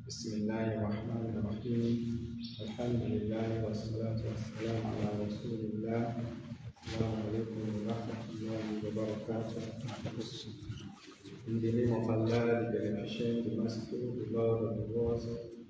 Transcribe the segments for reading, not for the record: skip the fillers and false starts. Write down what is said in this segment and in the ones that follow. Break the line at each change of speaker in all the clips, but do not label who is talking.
بسم الله الرحمن الرحيم الحمد لله والصلاة والسلام على رسول الله السلام عليكم ورحمة الله وبركاته. In the name of Allah, the Beneficent, the Merciful, the Lord of the worlds,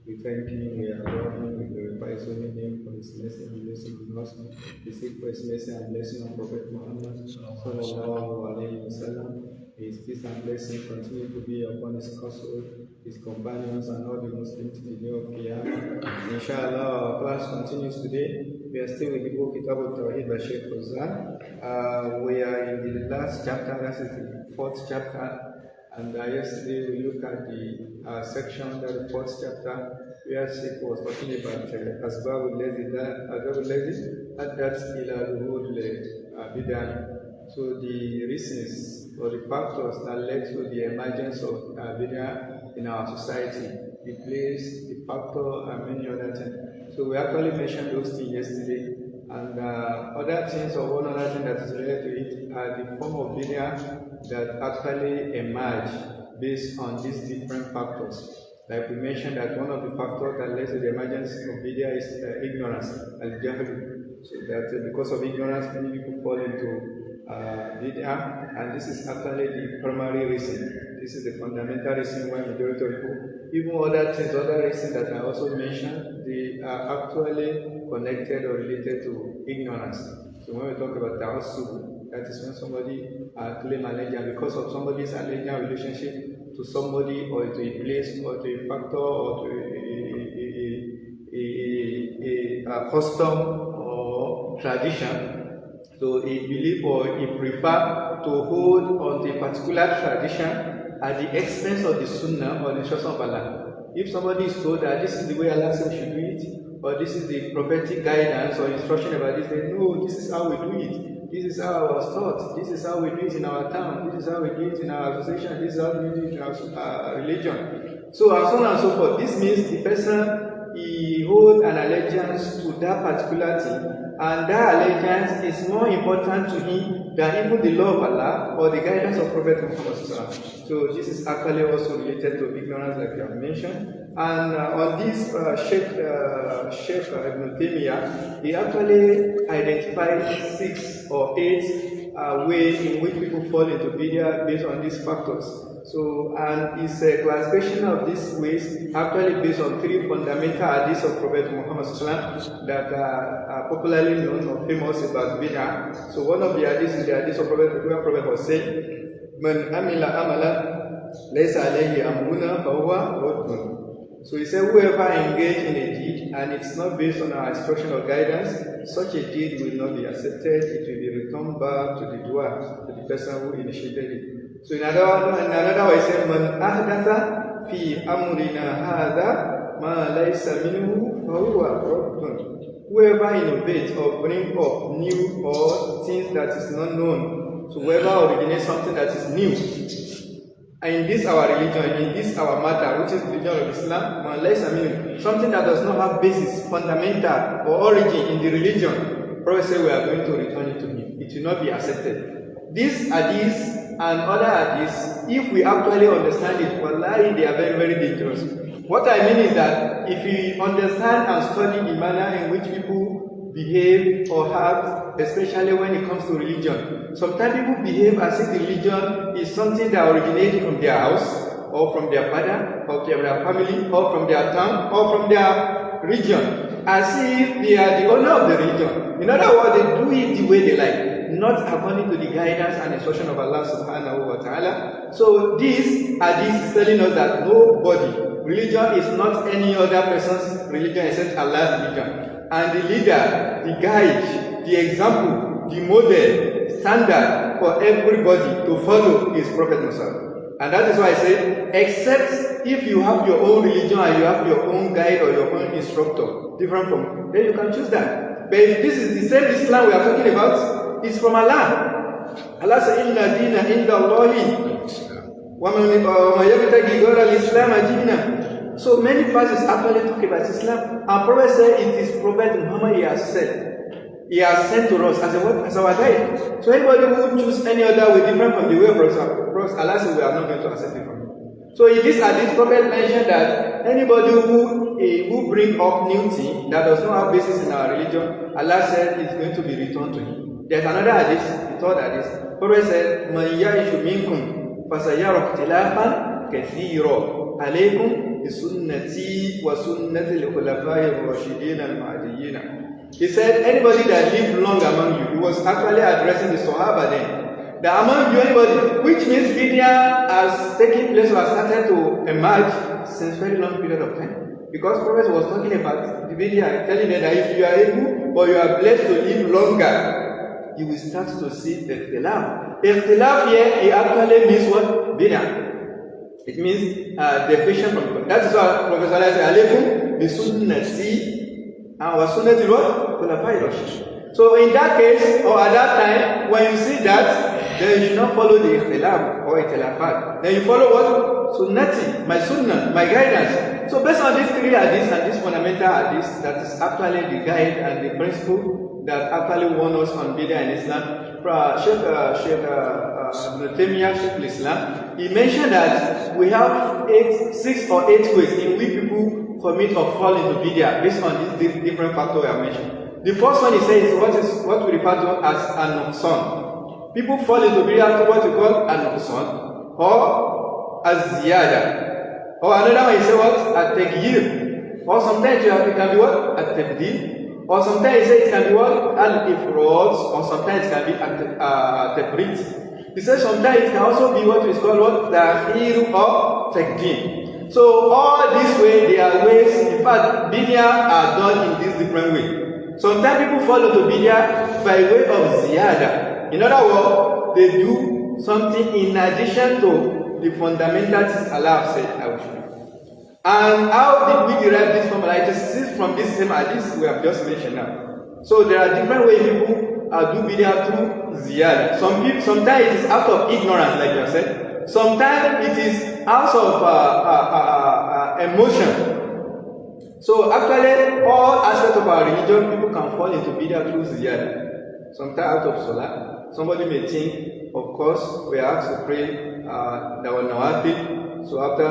we thank Him, we adore Him, we glorify His holy name for His mercy and blessing on us. We seek for His mercy and blessing on Prophet Muhammad sallallahu alayhi wa sallam. His peace and blessing continue to be upon His household, His companions, and all the Muslims to the day of Qiyamah. Inshallah, our class continues today. We are still with the book Kitabu Tawheed by Sheikh Al-Fawzan. We are in the last chapter, that is the fourth chapter. And yesterday we looked at the section under the fourth chapter where Sheikh was talking about Asbab al-Ladhi Addat ila Duhul Bidiah. So the reasons or the factors that led to the emergence of Bidiah in our society, the place, the factor, and many other things. So we actually mentioned those things yesterday. And other things, or one other thing that is related to it, are the form of Bidiah that actually emerge based on these different factors. Like we mentioned that one of the factors that led to the emergence of Bidiah is ignorance, al-jahl. So that because of ignorance, many people fall into Bidiah, and this is actually the primary reason. This is the fundamental reason why majority of people, even other things, other reasons that I also mentioned, they are actually connected or related to ignorance. So when we talk about ta'assub, that is when somebody claims allegiance because of somebody's allegiance relationship to somebody or to a place or to a factor or to a custom or tradition. So he believe or he prefer to hold on to a particular tradition at the expense of the Sunnah or the instruction of Allah. If somebody is told that this is the way Allah says we should do it, or this is the prophetic guidance or instruction about this, they know this is how we do it. This is how I was taught. This is how we do it in our town. This is how we do it in our association. This is how we do it in our religion. So and so on and so forth. This means the person, he holds an allegiance to that particular thing, and that allegiance is more important to him than even the law of Allah or the guidance of Prophet Muhammad. So this is actually also related to ignorance, like you have mentioned. And on this, Sheikh Ibn Taymiyyah, he actually identified 6 or 8 ways in which people fall into Bidiah based on these factors. So, and his classification of these ways actually based on 3 fundamental hadiths of Prophet Muhammad that are popularly known or famous about Bidiah. So one of the hadiths is the hadith of Prophet, where Prophet was saying, "Man amila amala laysa alayhi amruna fahuwa raddun." So he said, whoever engage in a deed and it's not based on our instruction or guidance, such a deed will not be accepted. It will be returned back to the doer, to the person who initiated it. So in another way, he said, "Man ahdatha fi amrina hadha ma laysa minhu fahuwa raddun." Whoever innovates or bring up new or things that is not known, so whoever originates something that is new, in this our religion, in this our matter, which is the religion of Islam, ma laysa minhu, something that does not have basis, fundamental or origin in the religion, Prophet said we are going to return it to him. It will not be accepted. These hadiths and other hadiths, if we actually understand it, wallahi, they are very, very dangerous. What I mean is that if we understand and study the manner in which people behave or act, especially when it comes to religion, sometimes people behave as if the religion is something that originates from their house, or from their father, or from their family, or from their town, or from their region, as if they are the owner of the religion. In other words, they do it the way they like, not according to the guidance and instruction of Allah subhanahu wa ta'ala. So this hadith is telling us that nobody, religion is not any other person's religion except Allah's religion. And the leader, the guide, the example, the model, standard for everybody to follow is Prophet Muhammad. And that is why I say, except if you have your own religion and you have your own guide or your own instructor, different from, then you can choose that. But if this is the same Islam we are talking about, it's from Allah. Allah says, "Inna dina inda Allahi wa man yabtaghi ghayra al-Islam dinan." So many verses actually talk about Islam. And Prophet said it is Prophet Muhammad he has said. He has sent to us as our guide. So anybody who choose any other way different from the way of Prophet, Allah says we are not going to accept it from him. So in this hadith, Prophet mentioned that anybody who bring up new thing that does not have basis in our religion, Allah said it's going to be returned to him. There's another hadith, the third hadith. Prophet said, "Man ya'ishu minkum fasayara ikhtilafan kathira. Alaykum bi sunnati wa sunnati al-khulafa'i ar-rashidin al-mahdiyyin." He said, anybody that lived long among you, he was actually addressing the Sahaba then. That among you, anybody, which means Bidiah has taken place or has started to emerge since very long period of time. Because Prophet was talking about the Bidiah, telling them that if you are able or you are blessed to live longer, you will start to see Ikhtilaf. Ikhtilaf here, it actually means what? Bidiah. It means deviation from God. That is why Prophet said, Alaykum bi sunnati and sunnati what? So in that case, or at that time, when you see that, then you should not follow the ikhtilaf or ikhtilafat. Then you follow what? Sunnati, my sunnah, my guidance. So based on these three hadiths and this fundamental hadiths, that is actually the guide and the principle that actually warn us on Bidiah in Islam. Sheikh Sheikh Islam, he mentioned that we have 6 or 8 ways in which people commit or fall into Bidiah based on these different factors I mentioned. The first one he says is what we refer to as an-nuqsan. People fall into Bidiah through what we call an-nuqsan or az-ziyada. Or another one he says what? At-tagyir. Or sometimes it can be what? At-tabdil. Or sometimes he says it can be what? Al-ifrad. Or sometimes it can be at-tafrit. He says sometimes it can also be what is called what? Ta'khir or takdim. So all these ways, they are ways, in fact, Bidiah are done in this different way. Sometimes people fall into Bidiah by way of ziyada. In other words, they do something in addition to the fundamentals Allah said I will do. And how did we derive this formula? It is from this same hadith we have just mentioned now. So there are different ways people do Bidiah through ziyada. Sometimes it is out of ignorance, like you said. Sometimes it is out of emotion. So actually, all aspects of our religion, people can fall into Bidiah through ziyada. Sometimes out of salah. Somebody may think, of course, we are asked to pray the nawafil. So after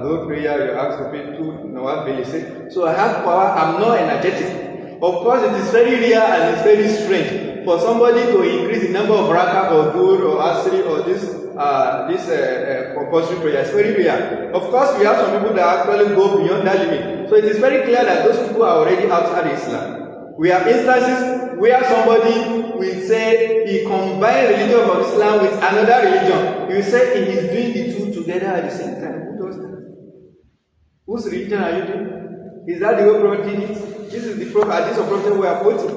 the prayer, you are asked to pray 2 nawafil. So I have power, I'm not energetic. Of course, it is very rare and it's very strange for somebody to increase the number of rakah or dur or asri or this compulsory prayer. It's very rare. Of course, we have some people that actually go beyond that limit. So it is very clear that those people are already outside Islam. We have instances where somebody will say he combines religion of Islam with another religion. He will say he is doing the two together at the same time. Who does that? Whose religion are you doing? Is that the way Prophet did it? This is the prophet, this is the prophet we are quoting.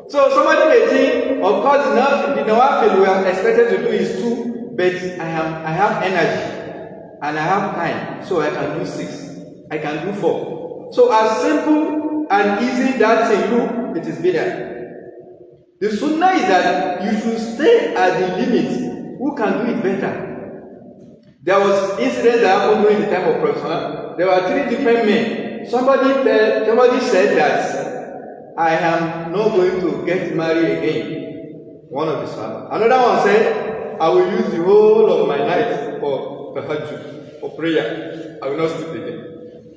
So somebody may think, of course, the nawafil we are expected to do is 2, but I have energy and I have time, so I can do 6, I can do 4. So as simple and easy that thing look, it is Bidiah. The sunnah is that you should stay at the limit. Who can do it better? There was incident that happened during the time of Prophet. There were 3 different men. Somebody said that I am not going to get married again. One of the Sahaba. Another one said, I will use the whole of my night for tahajjud, for prayer. I will not sleep again.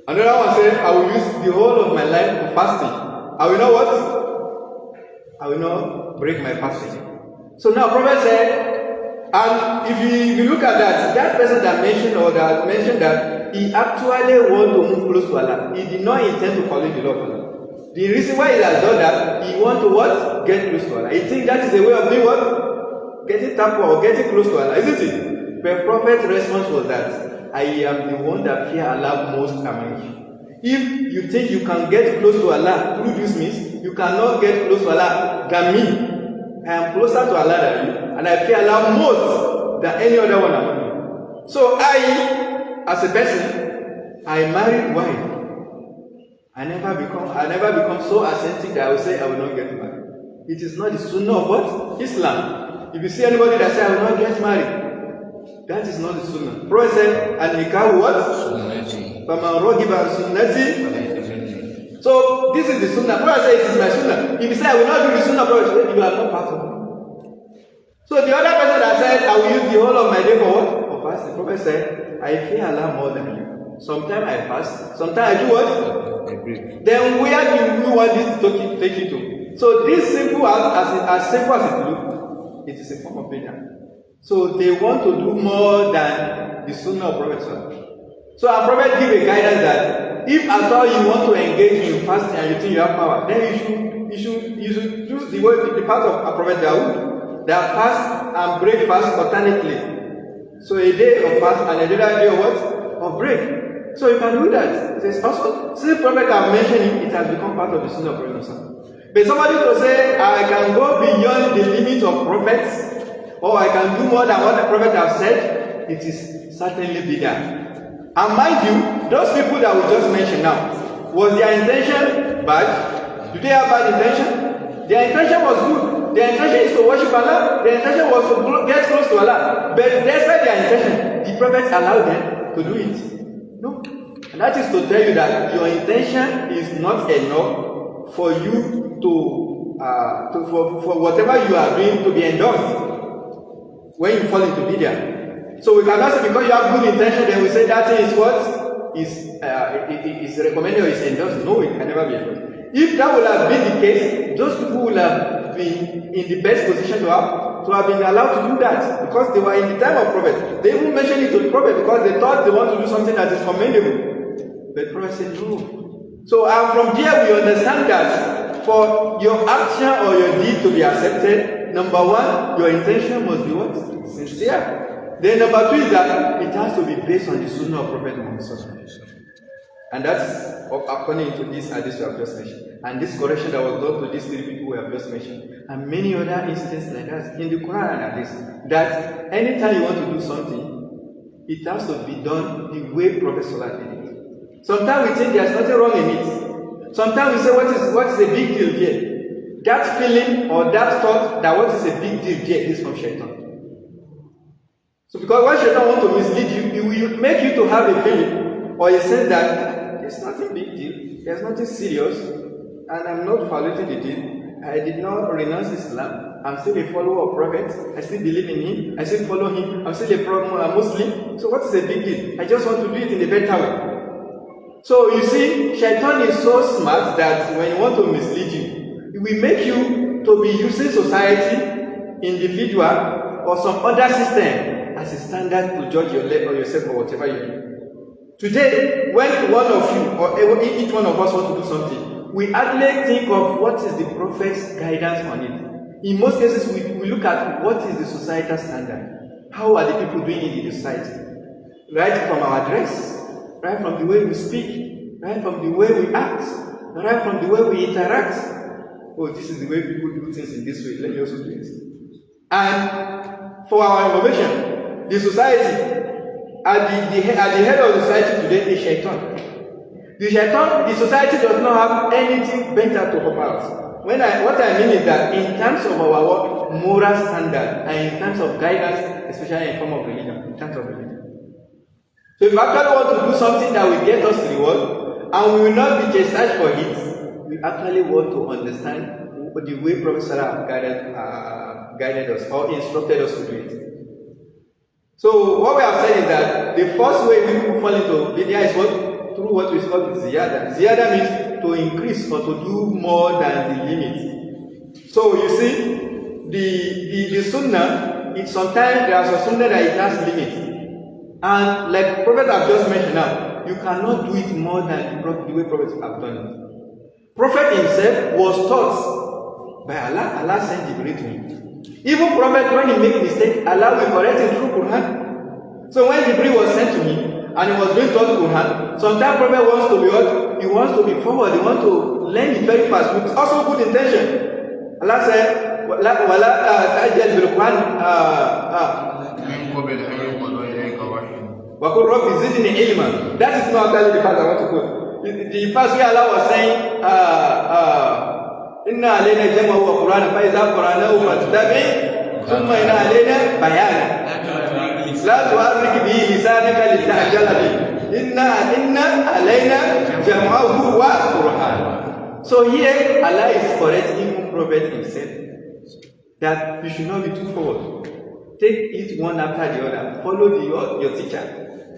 Another one said, I will use the whole of my life for fasting. I will not what? I will not break my fasting. So now Prophet said, and if you look at that person that mentioned that he actually want to move close to Allah. He did not intend to follow the law of Allah. The reason why he has done that, he want to what? Get close to Allah. He think that is a way of doing what? Getting taqwa or getting close to Allah, isn't it? The prophet's response was that I am the one that fear Allah most among you. If you think you can get close to Allah through this means, you cannot get close to Allah than me. I am closer to Allah than you, and I fear Allah more than any other one among you. So as a person, I married wife. I never become so ascetic that I will say I will not get married. It is not the sunnah of what? Islam. If you see anybody that says I will not get married, that is not the sunnah. Prophet said, and nikah what? Sunnati. Faman ragiba an sunnati. So this is the sunnah. Prophet said it is my sunnah. If you say I will not do the sunnah, Prophet said you are not part of it. So the other person that said I will use the whole of my day for what? For fasting. The Prophet said, I fear Allah more than you. Sometimes I fast, sometimes I do what? Then where do you want this to take you to? So this simple as simple as it looks, it is a form of bidah. So they want to do more than the Sunnah of Prophet. So our Prophet give a guidance that if at all you want to engage in fasting and you think you have power, then you should choose the part of our Prophet Dawood that fast and break fast alternately. So a day of fast and another day of what? Of break. So you can do that. It is also, since Prophet have mentioned it has become part of the Sunnah of Prophet. But somebody to say, I can go beyond the limit of prophets, or I can do more than what the Prophet have said, it is certainly bidah. And mind you, those people that we just mentioned now, was their intention bad? Do they have bad intention? Their intention was good. Their intention is to worship Allah. Their intention was to get close to Allah. But despite their intention, the Prophet allowed them to do it. No. And that is to tell you that your intention is not enough for you for whatever you are doing to be endorsed when you fall into bidah. So we cannot say because you have good intention, then we say that thing is what is recommended or is endorsed. No, it can never be endorsed. If that would have been the case, those people would have been in the best position to have been allowed to do that because they were in the time of Prophet. They even mentioned it to the Prophet because they thought they want to do something that is commendable. But the Prophet said no. So from here we understand that for your action or your deed to be accepted, number one, your intention must be what? Sincere. Then number two is that it has to be based on the Sunnah of Prophet Muhammad. And that's according to this hadith we have just mentioned. And this correction that was done to these three people we have just mentioned. And many other incidents like that in the Quran and hadith. That anytime you want to do something, it has to be done the way Prophet Salah did it. Sometimes we think there's nothing wrong in it. Sometimes we say, what is a big deal here? That feeling or that thought that what is a big deal here is from Shaitan. So because when Shaitan wants to mislead you, he will make you to have a feeling or a sense that there's nothing big deal, there's nothing serious, and I'm not violating the deal. I did not renounce Islam. I'm still a follower of Prophet. I still believe in him. I still follow him. I'm still a Muslim. So what is a big deal? I just want to do it in a better way. So you see, Shaitan is so smart that when he wants to mislead you, it will make you to be using society, individual, or some other system as a standard to judge your life or yourself or whatever you do. Today, when one of you or each one of us want to do something, we hardly think of what is the Prophet's guidance on it. In most cases, we look at what is the societal standard. How are the people doing it in the society? Right from our dress, right from the way we speak, right from the way we act, right from the way we interact. Oh, this is the way people do things in this way. Let me also do it. And for our information, the society, at the head of the society today is Shaitan. The society does not have anything better to offer us. What I mean is that in terms of our moral standard and in terms of guidance, especially in form of religion, in terms of religion. So if we actually want to do something that will get us reward and we will not be chastised for it, we actually want to understand the way Prophet Salah guided us or instructed us to do it. So what we have said is that the first way we will fall into Bidiah is through what we call ziyadah. Ziyadah means to increase or to do more than the limit. So you see, the sunnah, sometimes there are some sunnah that it has limits. And like Prophet have just mentioned now, you cannot do it more than the way prophets have done it. Prophet himself was taught by Allah. Allah sent Jibreel to him. Even Prophet, when he make mistake, Allah will correct him through Quran. So when Jibreel was sent to him and he was being taught Quran, sometimes Prophet wants to be what? He wants to be forward. He wants to learn it very fast with also good intention. Allah said, "Wala ta'jal bil Quran." That is not actually the part I want to put. The first way Allah was saying, Inna alayna jam'ahu wa Qur'ana fa idha qara'nahu fattabi' thumma inna alayna bayana. La tuharrik bihi lisanaka lita'jala bihi. Inna alayna jam'ahu wa Qur'ana. So here Allah is correcting Prophet himself that you should not be too forward. Take it one after the other. Follow your teacher.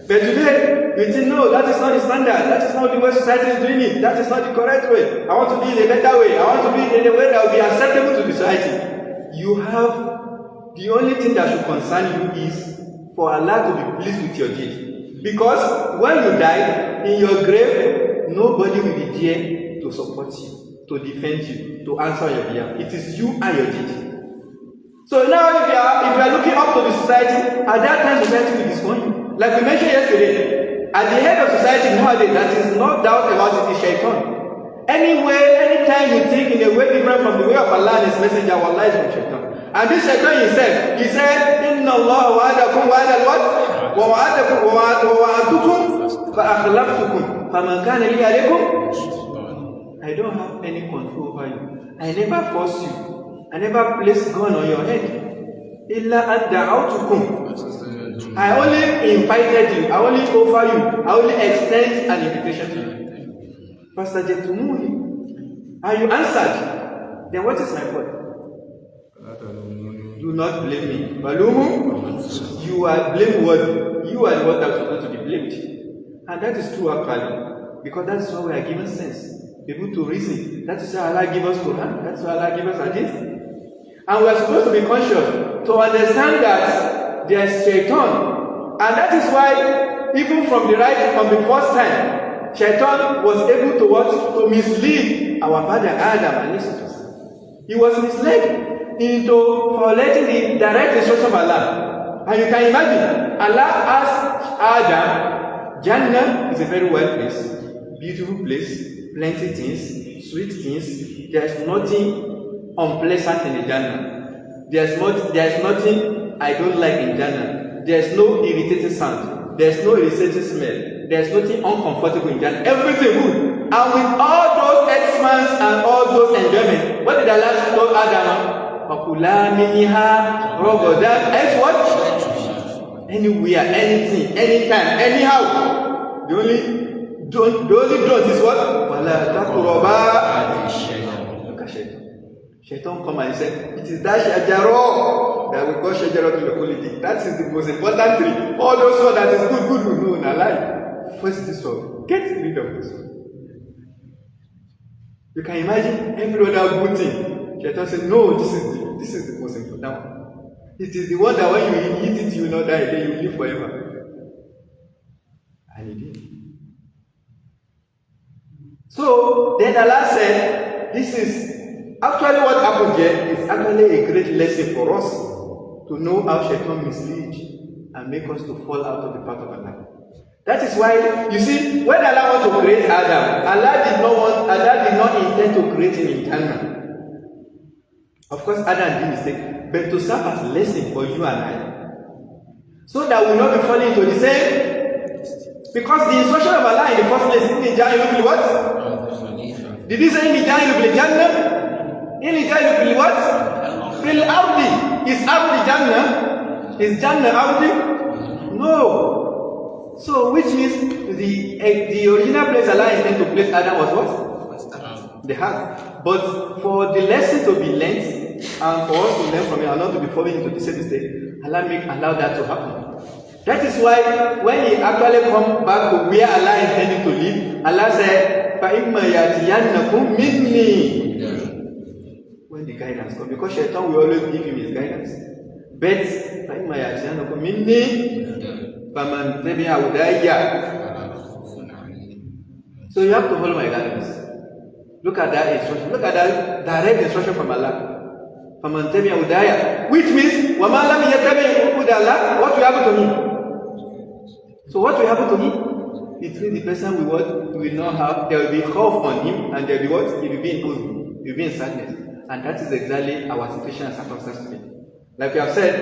But today, we think, no, that is not the standard. That is not the way society is doing it. That is not the correct way. I want to be in a better way. I want to be in a way that will be acceptable to the society. You have, the only thing that should concern you is for Allah to be pleased with your deed. Because when you die, in your grave, nobody will be there to support you, to defend you, to answer your behalf. It is you and your deed. So now if you are looking up to the society, at that time society will disown you. Like we mentioned yesterday, at the head of society nowadays, that is no doubt about it, is Shaitan. Anyway, anytime you think in a way different from the way of Allah and His Messenger, Allah is from Shaitan. And this Shaitan himself, he said, Inna Allah wa'adakum wa'adal what? Wa'adakum wa'adukum fa'akhlaftukum faman kana li alaykum. I don't have any control over you. I never force you. I never place gun on your head. Illa ad-da'awtukum. I only invited you. I only offer you. I only extend an invitation to you. Fastajabtumuhi. And you answered. Then what is my fault? Do not blame me. Balumu, you are blameworthy. You are the one that is supposed to be blamed. And that is true actually. Because that is why we are given sense. Able to reason. That is why Allah gives us Quran. That's why Allah gives us Hadith. And we are supposed to be conscious to understand that there is Shaitan. And that is why even from the first time, Shaitan was able to what? To mislead our father Adam and his. He was misled into violating the direct instruction of Allah. And you can imagine, Allah asked Adam, Jannah is a very wild place, beautiful place, plenty things, sweet things. There is nothing unpleasant in the Jannah. There is nothing I don't like in Jannah. There is no irritating sound. There is no irritating smell. There is nothing uncomfortable in Jannah. Everything good. And with all those expanse and all those enjoyment, what did Allah tell Adam? Else what? Anywhere, anything, anytime, anyhow. The only don't is what? Look at Shaitan. Shaitan come and say, it is that shajaro that we call shajaro to the quality. That is the most important thing. All those ones that is good, we know in our life. First this one. Get rid of this one. You can imagine every other good thing. Shaitan said, no, this is the most important one. It is the one that when you eat it, you will not die again, you will live forever. And he did. So then Allah said, this is actually what happened here is actually a great lesson for us to know how Shaitan misleads and make us to fall out of the path of Allah. That is why, you see, when Allah wanted to create Adam, Allah did not intend to create him in Jannah. Of course, Adam did mistake, but to serve as a lesson for you and I. So that we will not be falling into the same. Because the instruction of Allah in the first place, in the what? Did he say in the Jannah? In the what? Fil Ardi. Is Ardi Jannah? Is Jannah Ardi? No. So, which means the original place Allah intended to place Adam was what? The heart. But for the lesson to be learned, and for us to learn from it, and not to be falling into the same mistake, Allah allow that to happen. That is why when he actually come back to where Allah intended to live, Allah said, فَإِمَّا يَأْتِيَنَّكُمْ مِنِّي. When the guidance comes, because Shaitan will always give him his guidance. But فَإِمَّا يَأْتِيَنَّكُمْ مِنِّي فَمَنْ تَبِعَ هُدَيَّ. So you have to follow my guidance. Look at that instruction. Look at that direct instruction from Allah. فَمَنْ تَبِعَ هُدَيَّ. Which means, وَمَا لَمْ يَتَبِعْ هُدَى اللَّهِ. What will happen to him? So what will happen to him? It means the person will not have, there will be khawf on him, and there will be what? He will be in huzn. He will be in sadness. And that is exactly our situation and circumstance today. Like we have said,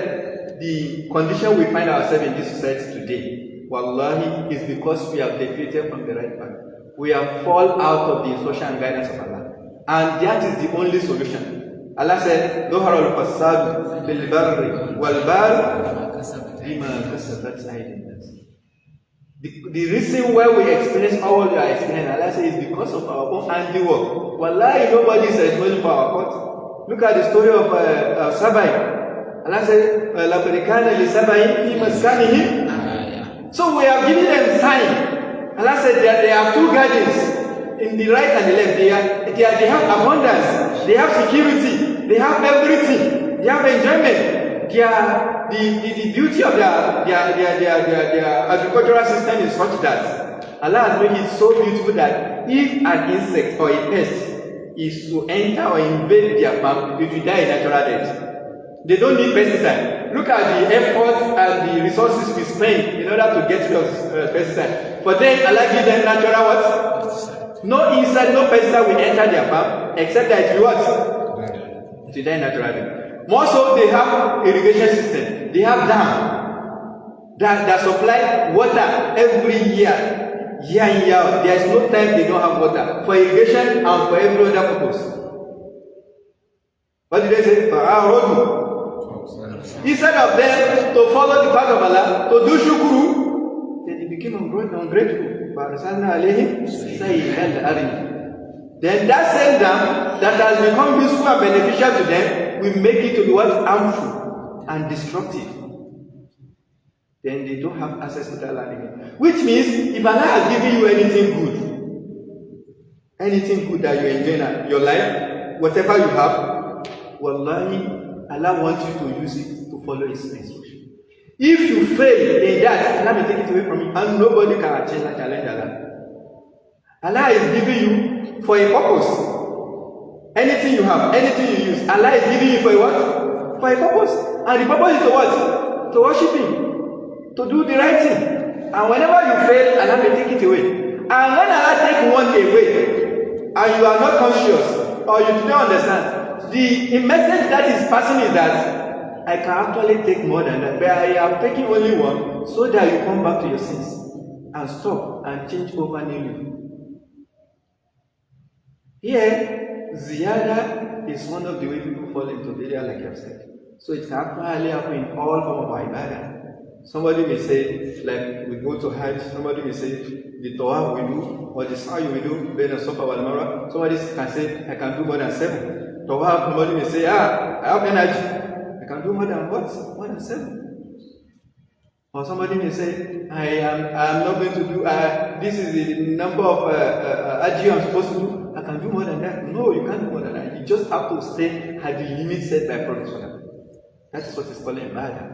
the condition we find ourselves in this society today, wallahi, is because we have deviated from the right path. We have fallen out of the instruction and guidance of Allah. And that is the only solution. Allah said, ظهر الفساد في البر والبحر بما كسبت أيدي الناس. The reason why we experience all we are experiencing, Allah says, is because of our own handiwork. Wallahi, nobody is responsible for our fault. Look at the story of Sabai. Allah said, لَقَدْ كَانَ لِسَبَإٍ فِي مَسْكَنِهِمْ. So we are giving them sign. Allah said that there are two gardens in the right and the left. They have abundance, they have security, they have everything, they have enjoyment. The beauty of their agricultural system is such that Allah has made it so beautiful that if an insect or a pest is to enter or invade their farm, it will die a natural death. They don't need pesticide. Look at the effort and the resources we spend in order to get rid of pesticide. For them, Allah give them natural what? No insect, no pesticide will enter their farm, except that it will what? It will die naturally. More so, they have irrigation system. They have dam that supply water every year in, year out. There is no time they don't have water for irrigation and for every other purpose. What did they say? Instead of them to follow the path of Allah, to do shukuru, then they became ungrateful. Then that same dam that has become useful and beneficial to them will make it to be what? Harmful and destructive. Then they don't have access to that land again. Which means, if Allah has given you anything good that you enjoy in your life, whatever you have, wallahi, Allah wants you to use it to follow His instruction. If you fail in that, Allah will take it away from you, and nobody can challenge Allah. Allah is giving you for a purpose. Anything you have, anything you use, Allah is giving you for a what? For a purpose. And the purpose is to what? To worship Him, to do the right thing. And whenever you fail, Allah will take it away. And when Allah takes one away, and you are not conscious, or you do not understand, the message that is passing is that I can actually take more than that, but I am taking only one, so that you come back to your sins and stop and change over newly. Here, ziyada is one of the way people fall into Bidiah, like I've said. So it can actually happen in all forms of ibadah. Somebody may say, like we go to Hajj, somebody may say, the Tawaf we do, or the Sa'i we do, Bain Safa wal Marwa. Somebody can say, I can do more than 7. Tawaf, somebody may say, I have energy. I can do more than what? More than 7. Or somebody may say, I am not going to do, this is the number of Hajj I'm supposed to do. I can do more than that. No, you can't do more than that. You just have to stay at the limit set by Prophet. That is what is called Ibadah.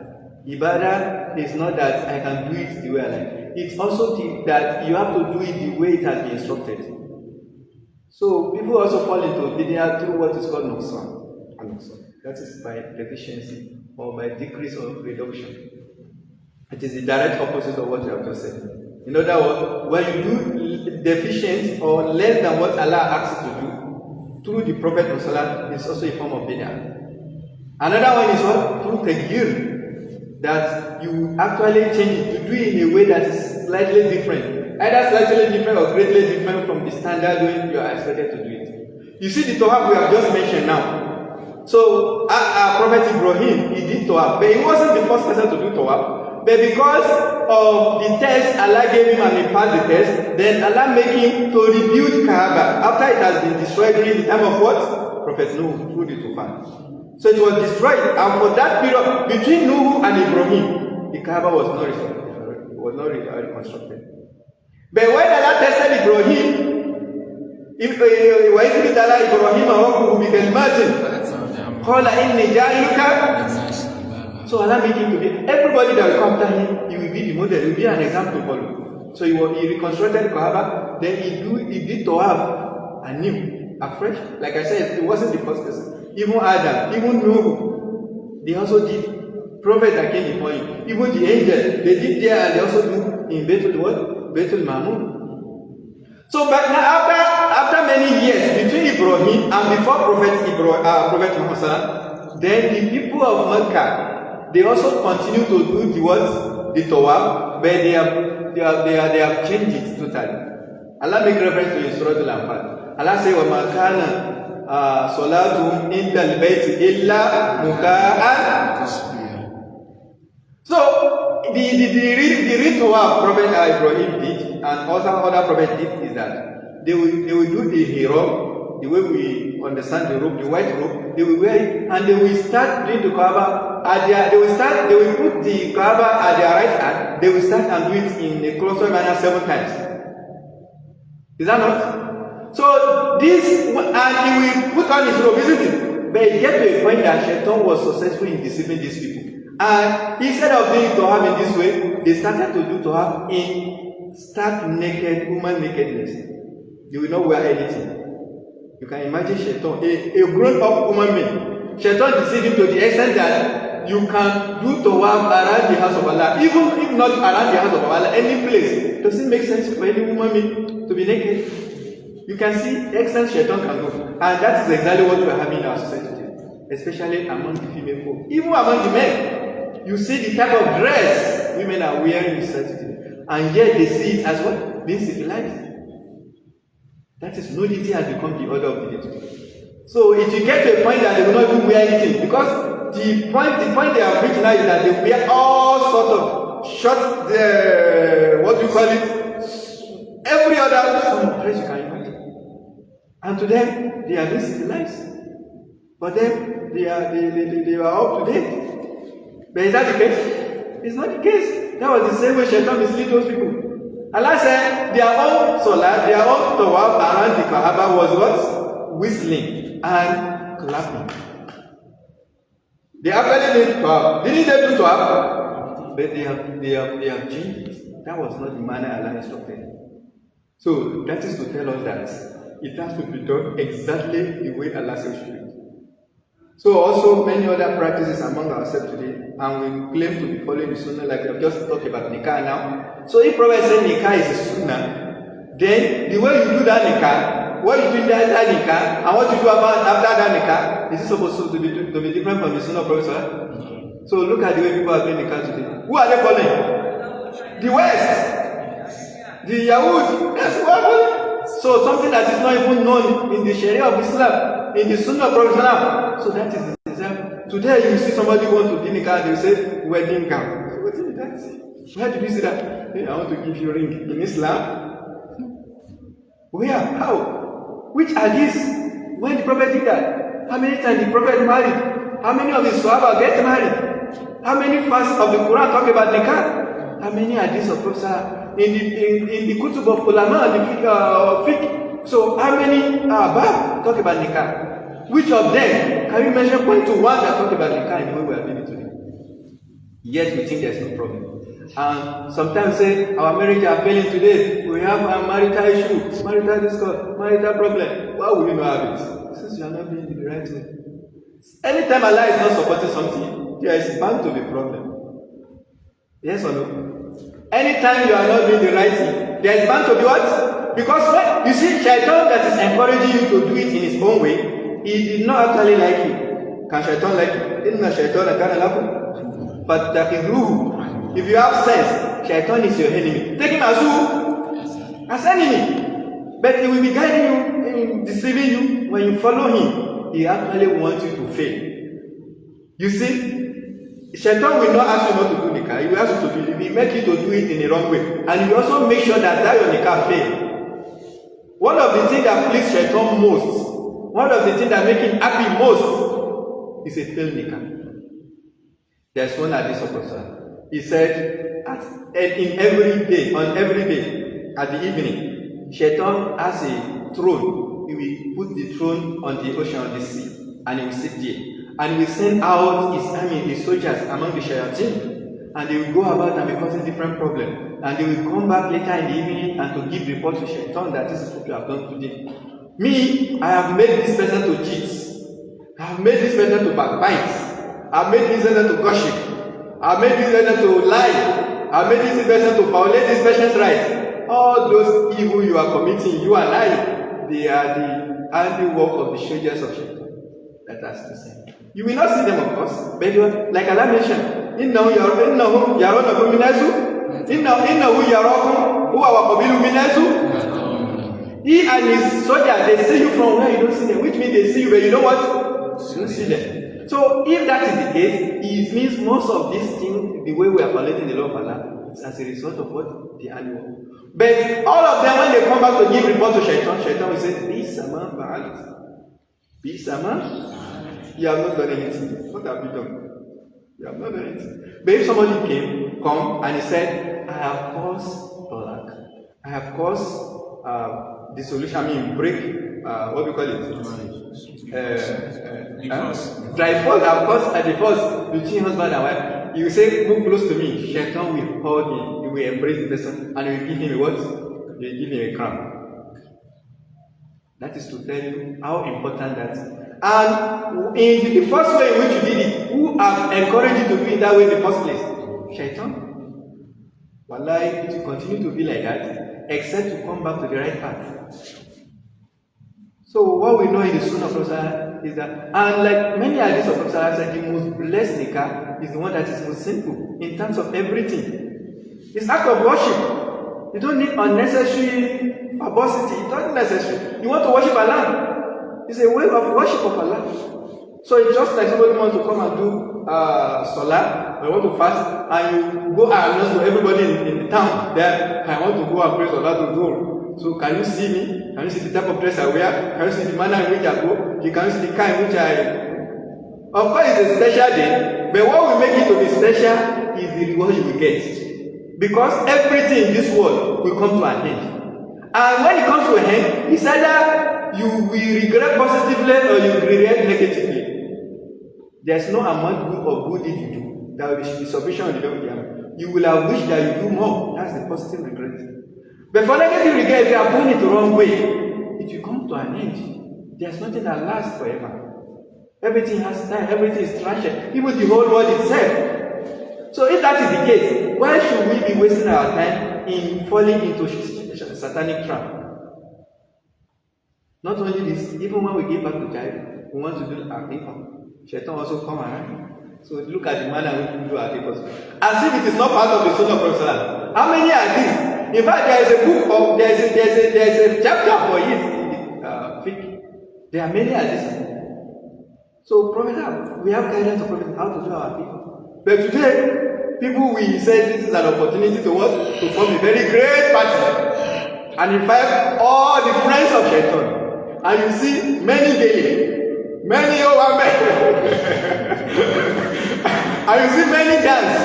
Ibadah is not that I can do it the way I like. It's also that you have to do it the way it has been instructed. So people also fall into Bidiah through what is called nuqsan. That is by deficiency or by decrease or reduction. It is the direct opposite of what you have just said. In other words, when you do deficient or less than what Allah asks you to do, through the Prophet Muhammad, it's also a form of Bidiah. Another one is what? Through taghyir, that you actually change it to do it in a way that is slightly different. Either slightly different or greatly different from the standard way you are expected to do it. You see the Tawaf we have just mentioned now. So our Prophet Ibrahim, he did Tawaf, but he wasn't the first person to do Tawaf. But because of the test Allah gave him and he passed the test, then Allah made him to rebuild Kaaba after it has been destroyed during the time of what? Prophet Nuh through the Tufan. So it was destroyed, and for that period between Nuh and Ibrahim, the Kaaba was not reconstructed. But when Allah tested Ibrahim, وَإِذْ قَالَ إِبْرَاهِيمَ رَبُّهُ بِكَلِمَاتٍ قَالَ إِنِّي جَاعِلُكَ. So Allah made him to be, everybody that will come after him, he will be the model, he will be an example to follow. So he reconstructed the Kaaba, then he did Tawaf anew, afresh. Like I said, it wasn't the first person. Even Adam, even Nuh, they also did. Prophet that came before him, even the angels, they did there and they also do in Baitul what? Baitul Mamun. So but now after many years between Ibrahim and before Prophet Muhammad, then the people of Mecca, they also continue to do the what? The Tawaf, but they have changed it totally. Allah make reference to Surah Al-Anfal. Allah say, وَمَا كَانَ صَلَاتُهُمْ إِنْدَ الْبَيْتِ إِلَّا مُكَاءً. So the ritual Prophet Ibrahim did and other prophets did is that they will do the hiram, the way we understand the robe, the white robe, they will wear it and they will start doing the Kaaba. They will put the Kaaba at their right hand, they will start and do it in a cluster manner 7 times. Is that not? So this, and he will put on his robe, isn't it? But it get to a point that Shaitan was successful in deceiving these people. And instead of doing Tawheed in this way, they started to do Tawheed in stark naked, human nakedness. They will not wear anything. You can imagine Shaitan, a grown-up human being. Shaitan deceived him to the extent that you can do Tawheed around the house of Allah, even if not around the house of Allah, any place. Does it make sense for any human being to be naked? You can see the extent Shaitan can go. And that is exactly what we are having in our society today, especially among the female folk. Even among the men, you see the type of dress women are wearing in society today. And yet they see it as what? Being civilized. That is, nudity has become the order of the day today. So it will get to a point that they will not even wear anything, because the point they have reached now is that they wear all sorts of short, what do you call it? Every other dress you can imagine. And to them, they are being civilized. For them, they are up to date. But is that the case? It's not the case. That was the same way Shaitan misled those people. Allah said their own salah, their own tawaf around the Kaaba was what? Whistling and clapping. They actually did tawaf. Didn't they do tawaf? But they have changed it. That was not the manner Allah instructed. So that is to tell us that it has to be done exactly the way Allah says it should be. So also many other practices among ourselves today, and we claim to be following the sunnah, like we have just talked about nikah now. So if Prophet said nikah is a sunnah, then the way you do that nikah, what you do that nikah, and what you do about after that nikah, is it supposed to be different from the sunnah of Prophet? So look at the way people are doing nikah today. Who are they following? The West, the Yahud. That's what following. So something that is not even known in the Sharia of Islam, in the Sunnah of Prophet Islam. So that is the example. Today you see somebody want to do nikah, they say wedding gown. So what is that? Where did you see that? Hey, I want to give you a ring in Islam. Where? How? Which are these? When the Prophet did that? How many times the Prophet married? How many of his Sahaba get married? How many verses of the Quran talk about nikah? How many hadiths of Prophet in the Kutub of Ulama, the fiqh? So how many bab talk about nikah? Which of them can we mention point to one that talk about nikah in the way we are doing it today? Yet we think there's no problem. And sometimes say our marriage are failing today. We have a marital issue, marital discord, marital problem. Why would we not have it? Since you are not doing it the right way. Anytime Allah is not supporting something, there is bound to be a problem. Yes or no? Anytime you are not doing the right thing, there is bound to be what? Because when you see Shaitan that is encouraging you to do it in his own way, he did not actually like you. Can Shaitan like you? Inna Shaitan kana lakum fattakhidhuhu. If you have sense, Shaitan is your enemy. Take him as who? As enemy. But he will be guiding you, deceiving you. When you follow him, he actually wants you to fail. You see, Shaitan will not ask you not to do nikah. He will ask you to believe. He will make you to do it in the wrong way. And he will also make sure that your nikah fail. One of the things that please Shaitan most, one of the things that make him happy most, is a failed nikah. There's one hadith of Prophet. He said, on every day, at the evening, Shaitan has a throne. He will put the throne on the ocean, on the sea, and he will sit there. And he will send out his army, his soldiers among the shayateen, and they will go about and be causing different problems. And they will come back later in the evening and to give report to Shaitan that this is what you have done today. Me, I have made this person to cheat. I have made this person to backbite. I have made this person to gossip. I have made this person to lie. I have made this person to violate this person's rights. All those evil you are committing, you and I, they are the handiwork of the soldiers of Sheikh. That has to say. You will not see them, of course, but you are, like Allah mentioned, إِنَّهُ يَرَوْنَكُمْ مِنْ حَيْثُ إِنَّهُ يَرَاكُمْ هُوَ وَقَبِيلُهُ مِنْ حَيْثُ. He and his soldiers, they see you from where you don't see them, which means they see you, but you know what? You don't see them. So if that is the case, it means most of these things, the way we are violating the law of Allah, it's as a result of what? The animal. But all of them, when they come back to give report to Shaitan, Shaitan will say, Bisama fa'alit. Bisama, you have not done anything. What have you done? You have not done anything. But if somebody came come and he said, I have caused talaq. I have caused dissolution, I mean break, what do you call it? Divorce. I have caused a divorce between husband and wife. You say, move close to me. Shaitan will hold him, he will embrace the person, and he will give him a what? He will give him a crown. That is to tell you how important that is. And in the first way in which you did it, who have encouraged you to do it that way in the first place? Shaitan. Wallahi, it will continue to be like that, except to come back to the right path. So what we know in the Sunnah of Prophet is that, and like many hadiths of Prophet said, the most blessed nikah is the one that is most simple in terms of everything. It's act of worship. You don't need unnecessary publicity. It's not necessary. You want to worship Allah. It's a way of worship of Allah. So it's just like somebody wants to come and do salah, or you want to fast, and you go and announce to everybody in the town that I want to go and pray salah to Dhuhr. So can you see me? Can you see the type of dress I wear? Can you see the manner in which I go? You can see the car in which I... Of course it's a special day, but what will make it to be special is the reward you will get. Because everything in this world will come to an end. And when it comes to an end, it's either you will regret positively or you will regret negatively. There's no amount of good deed you do that will be sufficient on the day of Qiyamah. You will have wished that you do more. That's the positive regret. But for negative regret, if you have done it the wrong way, it will come to an end. There's nothing that lasts forever. Everything has time, everything is transient, even the whole world itself. So if that is the case, why should we be wasting our time in falling into satanic trap? Not only this, even when we give back to child, we want to do our people. Shaitan also come around. So look at the manner we do our people. As if it is not part of the Sunnah of Prophet. How many are these? In fact, there is a book of, there is a chapter for it in the fiqh. There are many hadiths. So, Prophet, we have guidance of Prophet how to do our people. But today, people will say this is an opportunity to what? To form a very great party. And invite all the friends of Shaitan. And you see many daily, many over men. And you see many dance.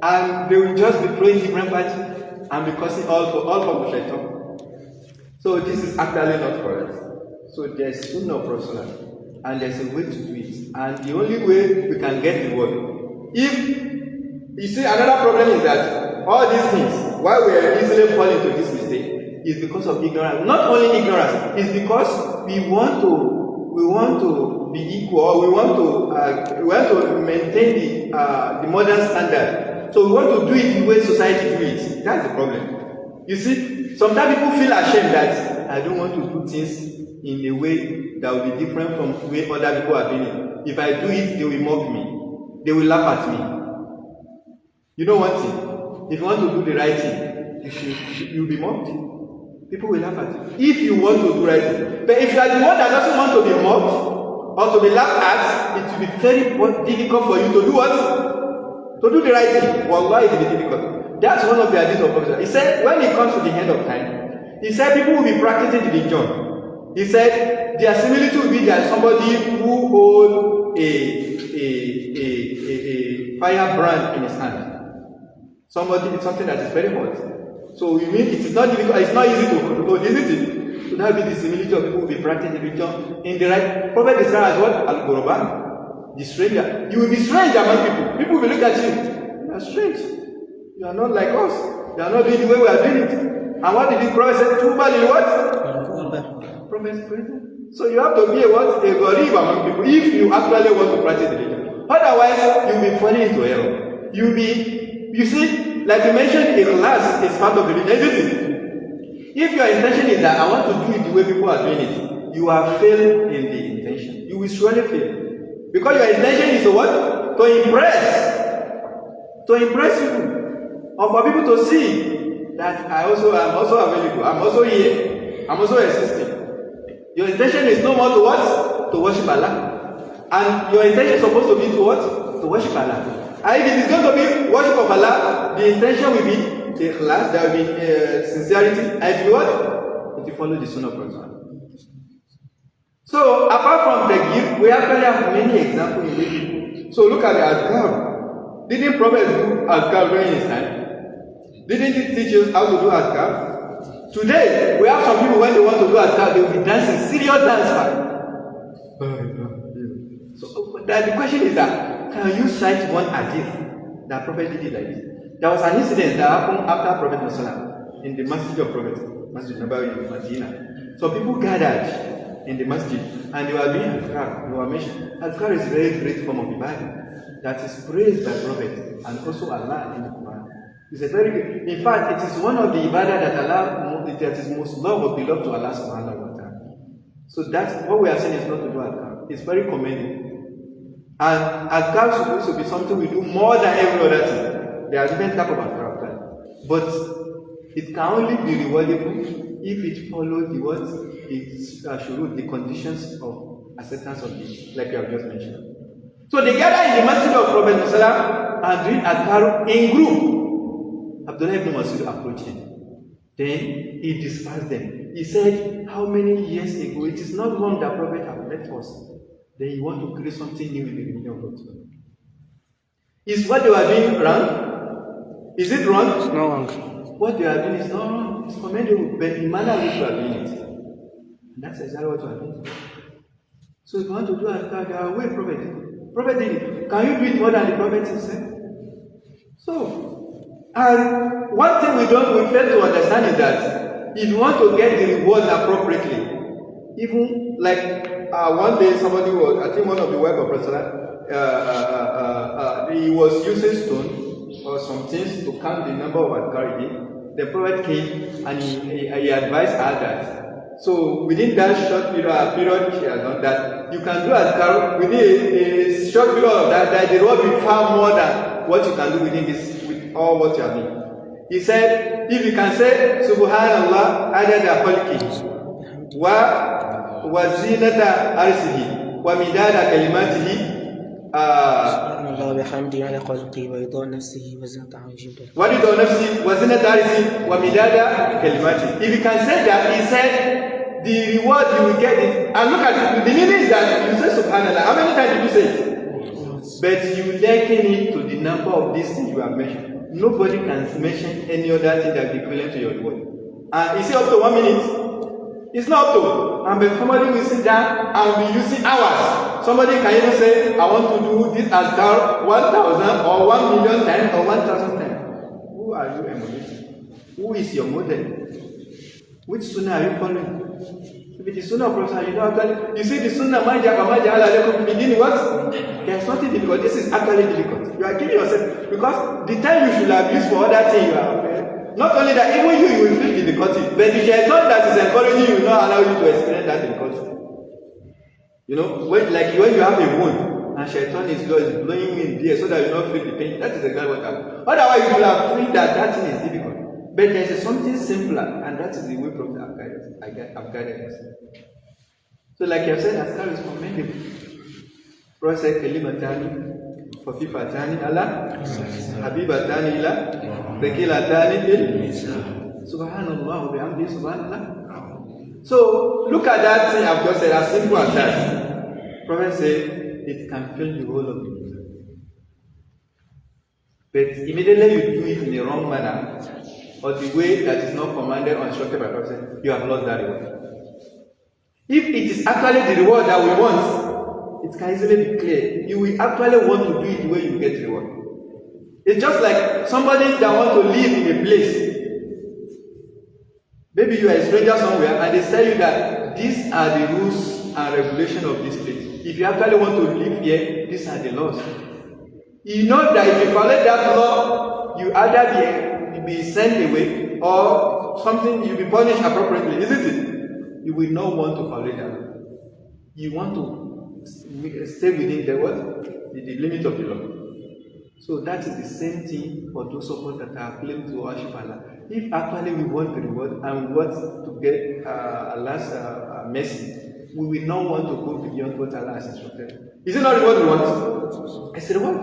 And they will just be throwing different parties and be causing all from the Shaitan. So this is actually not correct. So there's Sunnah of Prophet and there's a way to do it. And the only way we can get the word. If you see, another problem is that all these things, why we are easily falling into this mistake, is because of ignorance. Not only ignorance, it's because we want to be equal, or we want to maintain the modern standard. So we want to do it the way society do it. That's the problem. You see, sometimes people feel ashamed that I don't want to do things in a way that will be different from the way other people are doing it. If I do it, they will mock me. They will laugh at me. You know one thing? If you want to do the right thing, you'll be mocked. People will laugh at you. If you want to do right thing. But if you are the one that doesn't want to be mocked or to be laughed at, it will be very difficult for you to do what? To do the right thing. Wallah, it will be difficult. That's one of the hadiths of Prophet. He said, when it comes to the end of time, he said people will be practicing religion. He said, their similitude will be that somebody who holds a firebrand in his hand. Something that is very hot. So you mean it is not difficult, it's not easy to hold, isn't it? So that will be the similitude of people who will be practicing religion in the right. Prophet described as what? Al-Ghuraba, the stranger. You will be strange among people. People will look at you. You are strange. You are not like us. You are not doing the way we are doing it. And what did the Prophet say? Tuba lil what? Prophet. So you have to be a what? A gharib among people if you actually want to practice religion. Otherwise, you'll be falling into error. You see, like you mentioned, ikhlas is part of the religion, isn't it? If your intention is that I want to do it the way people are doing it, you are failing in the intention. You will surely fail. Because your intention is to what? To impress. To impress people. Or for people to see that I'm also available. I'm also here. I'm also existing. Your intention is no more to what? To worship Allah. And your intention is supposed to be to what? To worship Allah. And if it is going to be worship of Allah, the intention will be ikhlas, there will be sincerity, and it will what? It will follow the Sunnah of Prophet. So, apart from the gift, we actually have many examples in which. So look at the adhkar. Didn't Prophet do adhkar during his time? Didn't he teach us how to do adhkar? Today, we have some people when they want to do adhkar, they will be dancing, serious dance. So the question is that, can you cite one hadith that Prophet did it like this? There was an incident that happened after Prophet Muhammad in the Masjid of Prophet, Masjid Nabawi in Medina. So people gathered in the masjid and they were doing adhkar. They were mentioned. Adhkar is a very great form of ibadah that is praised by Prophet and also Allah in the Quran. It's a very good. In fact, it is one of the ibadah that Allah that is most loved or beloved to Allah subhanahu wa ta'ala. So that's what we are saying is not to do adhkar. It's very commendable. And adhkar is supposed to be something we do more than every other thing. There are different types of adhkar, but it can only be rewardable if it follows the words, the conditions of acceptance of it, like you have just mentioned. So they gather in the masjid of Prophet Muhammad and read adhkar in group. Abdullah ibn Masud approached him. Then he dispersed them. He said, how many years ago? It is not wrong that Prophet have left us. Then you want to create something new in the religion of God. Is what they were doing wrong? Is it wrong?
It's not wrong.
What they are doing is not wrong. It's commendable, but the manner in which you are doing it. And that's exactly what you are doing. So if you want to do adhkar, there are ways Prophet did it. Prophet did it. Can you do it more than the Prophet himself? So, and one thing we fail to understand is that if you want to get the reward appropriately, even like one day somebody was, I think one of the web operators, he was using stone or some things to count the number of adhkar he did. The Prophet came and he advised her that. So within that short period she has done that, you can do adhkar within a short period of that the reward will be far more than what you can do within this, with all what you are doing. He said, if you can say Subhanallah adada khalqihi wa zinata arsihi wa midada kalimatihi if you can say that, he said the reward you will get it. And look at it, the meaning is that you say Subhanallah. How many times did you say it? But you liken it to the number of these things you have mentioned. Nobody can mention any other thing that is equivalent to your reward. And is it up to 1 minute? It's not up to. And but somebody will sit down and be using hours. Somebody can even say, I want to do this adhkar 1,000 or 1 million times or 1,000 times. Who are you emulating? Who is your model? Which sunnah are you following? If it is sunnah of Prophet, you know actually, you see the sunnah begin what? There's nothing difficult. This is actually difficult. You are giving yourself, because the time you should have used for other things you are afraid. Not only that, even you will feel difficulty, but the shaitan that is encouraging you will not allow you to experience that difficulty. You know, when you have a wound and shaitan is blowing you in there so that you don't feel the pain, that is exactly what happens. Otherwise, you will have feel that thing is difficult. But there is something simpler, and that is the way Prophet have guided us. So, like I said, adhkar is commendable. Prophet said, Kalimatani, Fafifatani Allah, Habibatani ila, Bekilatani il, Subhanallah, Bihamdi, Subhanallah. So, look at that thing I've just said, as simple as that. Prophet said, it can fill the whole of the world. But immediately you do it in the wrong manner, or the way that is not commanded or instructed by Prophet, you have lost that reward. If it is actually the reward that we want, it can easily be clear. You will actually want to do it the way you get reward. It's just like somebody that wants to live in a place. Maybe you are a stranger somewhere and they tell you that these are the rules and regulations of this place. If you actually want to live here, these are the laws. You know that if you violate that law, you either be sent away or something, you'll be punished appropriately, isn't it? You will not want to violate that. You want to stay within the limit of the law. So that is the same thing for those of us that are claiming to worship Allah. If actually we want the reward and we want to get Allah's mercy, we will not want to go beyond what Allah has instructed. Is it not the reward we want? It's the reward.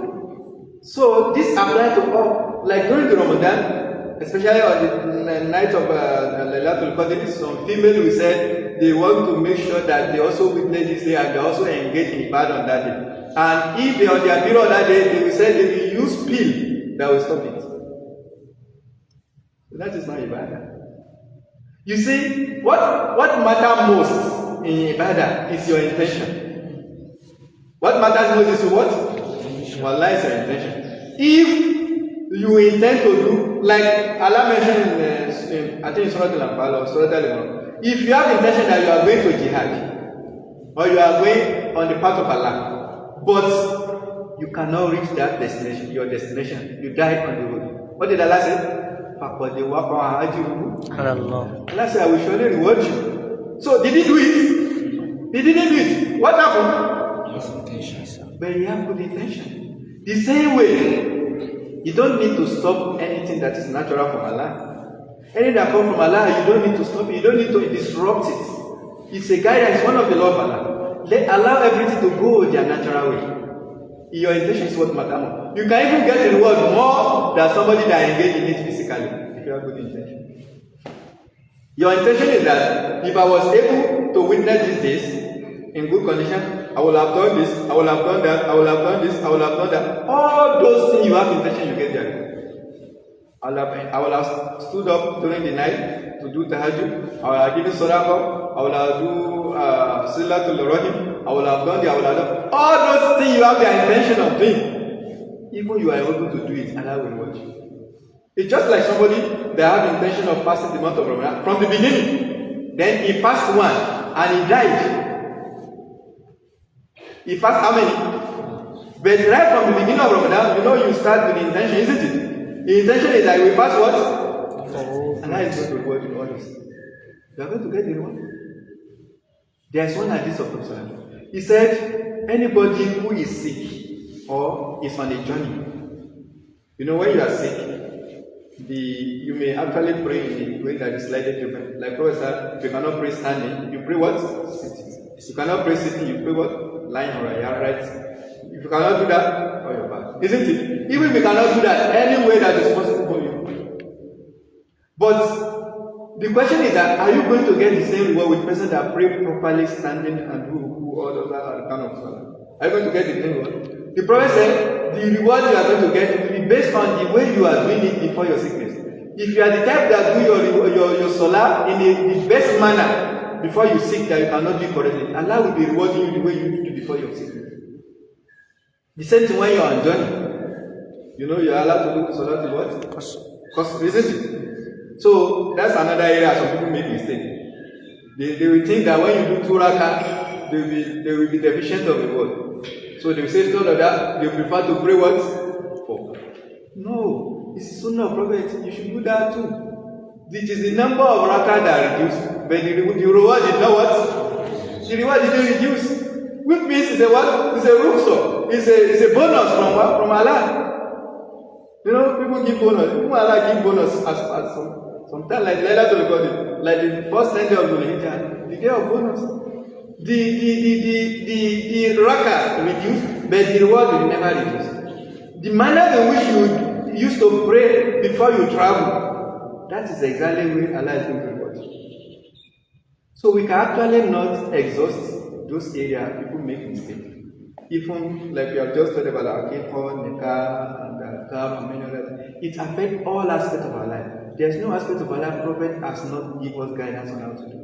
So this applies to all. Like during the Ramadan, especially on the night of Laylatul Qadr, some female will say they want to make sure that they also witness this day and they also engage in Ibadah on that day. And if they are on their period that day, they will say they will use pill that will stop it. So that is not ibadah. You see, what matters most in ibadah is your intention. What matters most is what? Wallah is your intention. If you intend to do, like Allah mentioned in I think Surah Al-Anfal or Surah Al-Imran, if you have intention that you are going to jihad, or you are going on the path of Allah, but you cannot reach that destination, your destination, you died on the road. What did Allah say? Allah said, I will surely reward you. So did he do it? He didn't do it. What happened? His intention. But he had good intention. The same way, you don't need to stop anything that is natural from Allah. Anything that comes from Allah, you don't need to stop it. You don't need to disrupt it. It's a guidance, one of the law of Allah. Let allow everything to go their natural way. Your intention is what matters. You can even get the reward more than somebody that engaged in it physically, if you have good intention. Your intention is that if I was able to witness these days in good condition, I will have done this, I will have done that, I will have done this, I will have done that. All those things you have intention, you get there. I will have stood up during the night to do tahajjud. I will have given sadaqah. I will have do silatul rahim. I will have done the, I will have done. All those things you have the intention of doing. Even you are able to do it, Allah will watch you. It's just like somebody that had the intention of fasting the month of Ramadan from the beginning. Then he fasted one and he died. He fasted how many? But right from the beginning of Ramadan, you know you start with the intention, isn't it? The intention is that we fast what? Allah is going to reward you all this. You are going to get the reward. There is one hadith of Prophet. He said, anybody who is sick or is on a journey, you know, when you are sick, you may actually pray in the way that is slightly different. Like Prophet said, if you cannot pray standing, you pray what? Sitting. If you cannot pray sitting, you pray what? Lying or right. If you cannot do that, or your back. Isn't it? Even if you cannot do that, any way that is possible for you. But the question is that, are you going to get the same reward with the person that pray properly standing and do all of that kind of stuff? Are you going to get the same reward? The Prophet said, the reward you are going to get will be based on the way you are doing it before your sickness. If you are the type that do your salah in the best manner before you sick that you cannot do correctly, Allah will be rewarding you the way you do before your sickness. The same thing when you are on journey. You know you are allowed to do salah to what? Because isn't it? So that's another area some people make mistake. They will think that when you do 2 rakah, they will be deficient of the word. So they will say instead of that, they prefer to pray what? 4. No, it's sunnah of Prophet. You should do that too. This is the number of rakah that reduced, but the reward did not what? The reward didn't reduce. Which means it's a what? It's a rukhsah. It's a bonus from what? From Allah. You know, people give bonus. People Allah give bonus as sometimes like Laylatul Qadr, like the first 10 days of the Hijjah, the day of bonus. The rakah reduced, but the reward will never reduce. The manner in which you used to pray before you travel, that is exactly where Allah is going to reward you. So we can actually not exhaust those areas. People make mistakes. Even like we have just talked about Aqiqah, Nikah, and Kaf, and many others, it affects all aspects of our life. There is no aspect of our life Prophet has not given us guidance on how to do,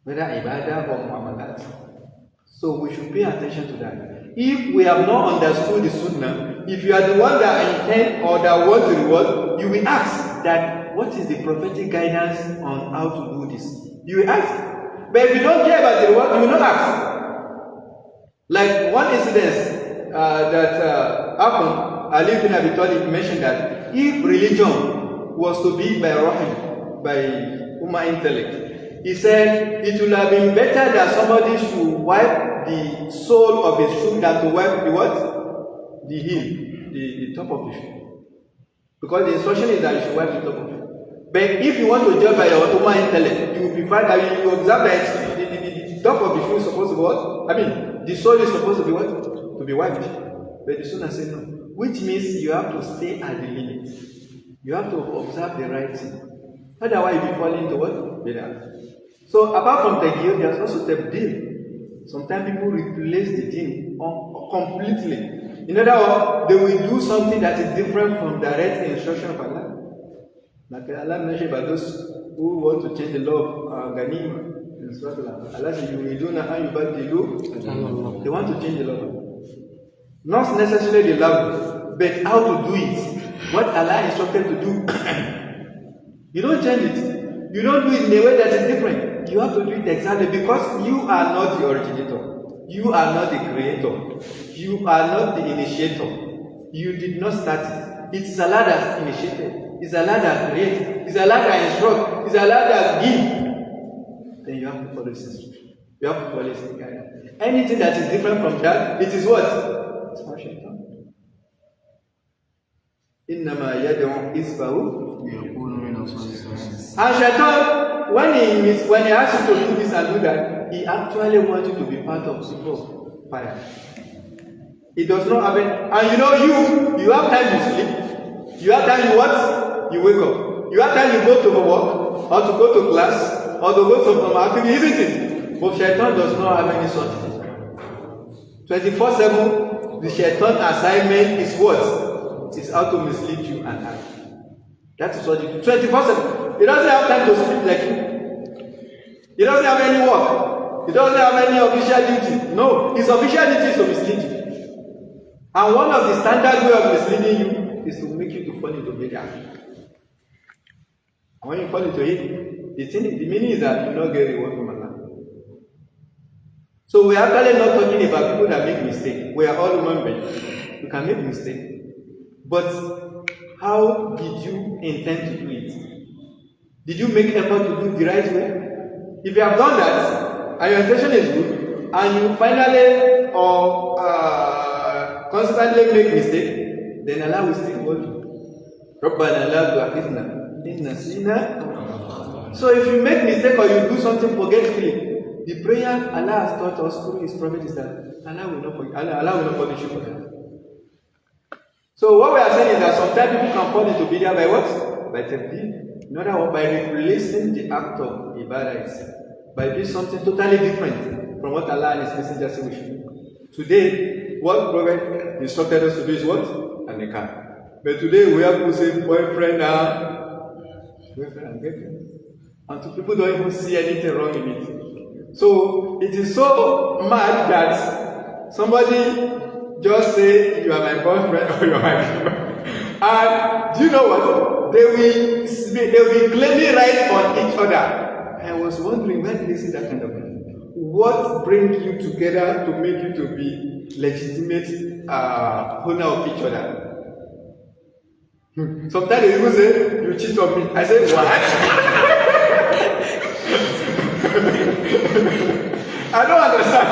whether ibadah or muamalat. So we should pay attention to that. If we have not understood the sunnah, if you are the one that intend or that want to reward, you will ask that what is the prophetic guidance on how to do this? You will ask. But if you don't care about the reward, you will not ask. Like one incident that happened, Ali bin Abi Talib mentioned that if religion was to be by rahim, by human intellect, he said it would have been better that somebody should wipe the sole of his shoe than to wipe the what? The heel, the top of the shoe. Because the instruction is that you should wipe the top of it. But if you want to judge by your human intellect, you will prefer that you observe that the top of the shoe is supposed to be what? I mean, the sole is supposed to be what? To be wiped. But the sunnah said no. Which means you have to stay at the limit. You have to observe the right thing. Otherwise, you will fall into what? Bidiah. So apart from tagir, there's also tabdil. sometimes people replace the deen completely. In other words, they will do something that is different from direct instruction of Allah. Like Allah mentioned about those who want to change the law of Ghanima. Allah says, they want to change the law. Not necessarily the law, but how to do it. What Allah instructed to do. You don't change it. You don't do it in a way that is different. You have to do it exactly because you are not the originator. You are not the creator. You are not the initiator. You did not start it. It is Allah that initiated. It's Allah that creates. It's Allah that instructs. It's Allah that gives. Then you have to follow His instruction. You have to follow His guidance. Anything that is different from that, it is what? It's for shaitan. إنما يدعو حزبه يكون من أصحاب السعير. And shaitan, when he asks you to do this and do that, he actually wants you to be part of the fire. It does not happen. And you know, you have time to sleep. You have time you what? You wake up. You have time you go to work, or to go to class, or to go to some activity, isn't it? But shaitan does not have any such thing. 24/7, the shaitan assignment is what? It's how to mislead you and I. That is what it is. 24/7. He doesn't have time to sleep like you. He doesn't have any work. He doesn't have any official duty. No, his official duty is to mislead you. And one of the standard way of misleading you is to make you to fall into Bidiah. And when you fall into it, the meaning is that you not get reward from Allah. So we are actually not talking about people that make mistakes. We are all human beings. We can make mistakes. But how did you intend to do it? Did you make effort to do it the right way? If you have done that, and your intention is good, and you finally or constantly make mistake, then Allah will still hold you. رَبَّنَا لَا تُؤَاخِذْنَا إِن نَّسِينَا. So if you make mistake or you do something forgetfully, the prayer Allah has taught us through His Prophet is that Allah will not punish you for that. So what we are saying is that sometimes people can fall into Bidiah by what? By Tawheed. In other words, by replacing the act of Ibadah itself. By doing something totally different from what Allah and His Messenger say we should do. Today, what Prophet instructed us to do is what? A nikah. But today we have to say boyfriend and girlfriend. And people don't even see anything wrong in it. So it is so mad that somebody just say you are my boyfriend or you are my girlfriend. And do you know what? They will be claiming right on each other. I was wondering, where did they see that kind of thing? What brings you together to make you to be legitimate owner of each other? Sometimes they even say, you cheat on me. I say, what? I don't understand.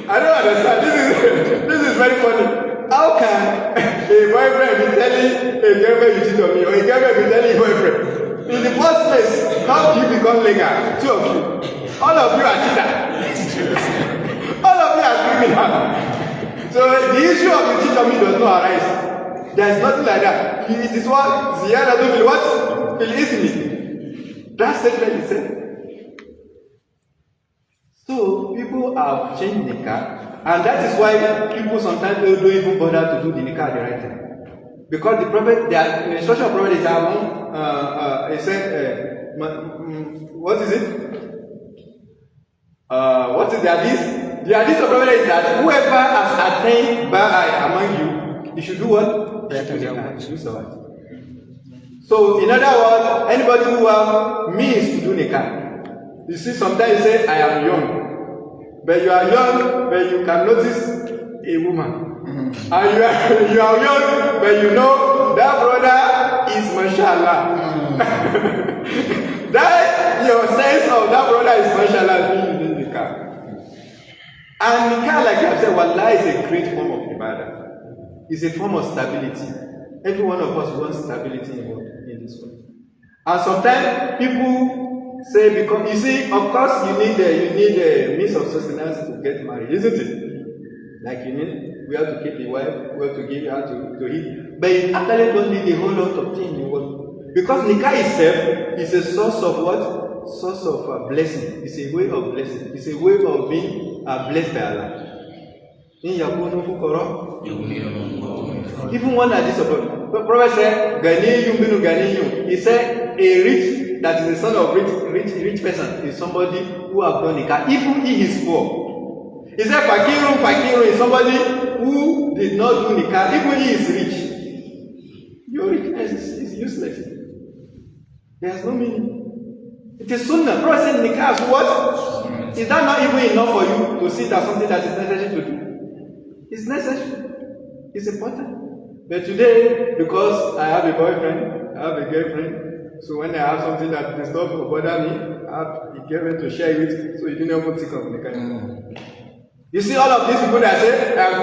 I don't understand. This is very funny. How can a boyfriend be telling a girlfriend you cheat on me, or a girlfriend be telling a boyfriend? In the first place, how do you become legal? Two of you. All of you are cheaters. All of you are criminals. So the issue of the cheat on me does not arise. There is nothing like that. It is what Ziyada do what? Fil ismi. That statement is said. So people have changed nikah, and that is why people sometimes don't even bother to do the nikah at the right time. Because the Prophet, the instruction of Prophet is that he said, what is it? What is the hadith? The hadith of Prophet is that whoever has attained Bidiah among you, he should do what? So in other words, anybody who has means to do nikah. You see, sometimes you say, I am young. But you are young, but you can notice a woman. And you are young, but you know that brother is mashallah. That your sense of that brother is mashallah being in the car. And nikah, like I said, wallah is a great form of ibadah. It's a form of stability. Every one of us wants stability in this world. And sometimes people say, because you see, of course, you need a means of sustenance to get married, isn't it? Like we have to keep the wife, we have to give her to eat. But you actually don't need a whole lot of things in the world. Because nikah itself is a source of what? source of blessing. It's a way of blessing. It's a way of being blessed by Allah. Even one hadith of the Prophet said, Ghaniyun binu Ghaniyun. He said, a rich, that is the son of rich person, is somebody who have done nikah, even he is poor. He said, Fakirun is somebody who did not do nikah, even he is rich. Your richness is useless. There is no meaning. It is sunnah. Prophet said nikah is what? Is that not even enough for you to see that something that is necessary to do? It's necessary. It's important. But today, because I have a boyfriend, I have a girlfriend, so when I have something that disturbs or bother me, I have a girlfriend to share it, so you didn't even think of the You see all of these people that say, I'm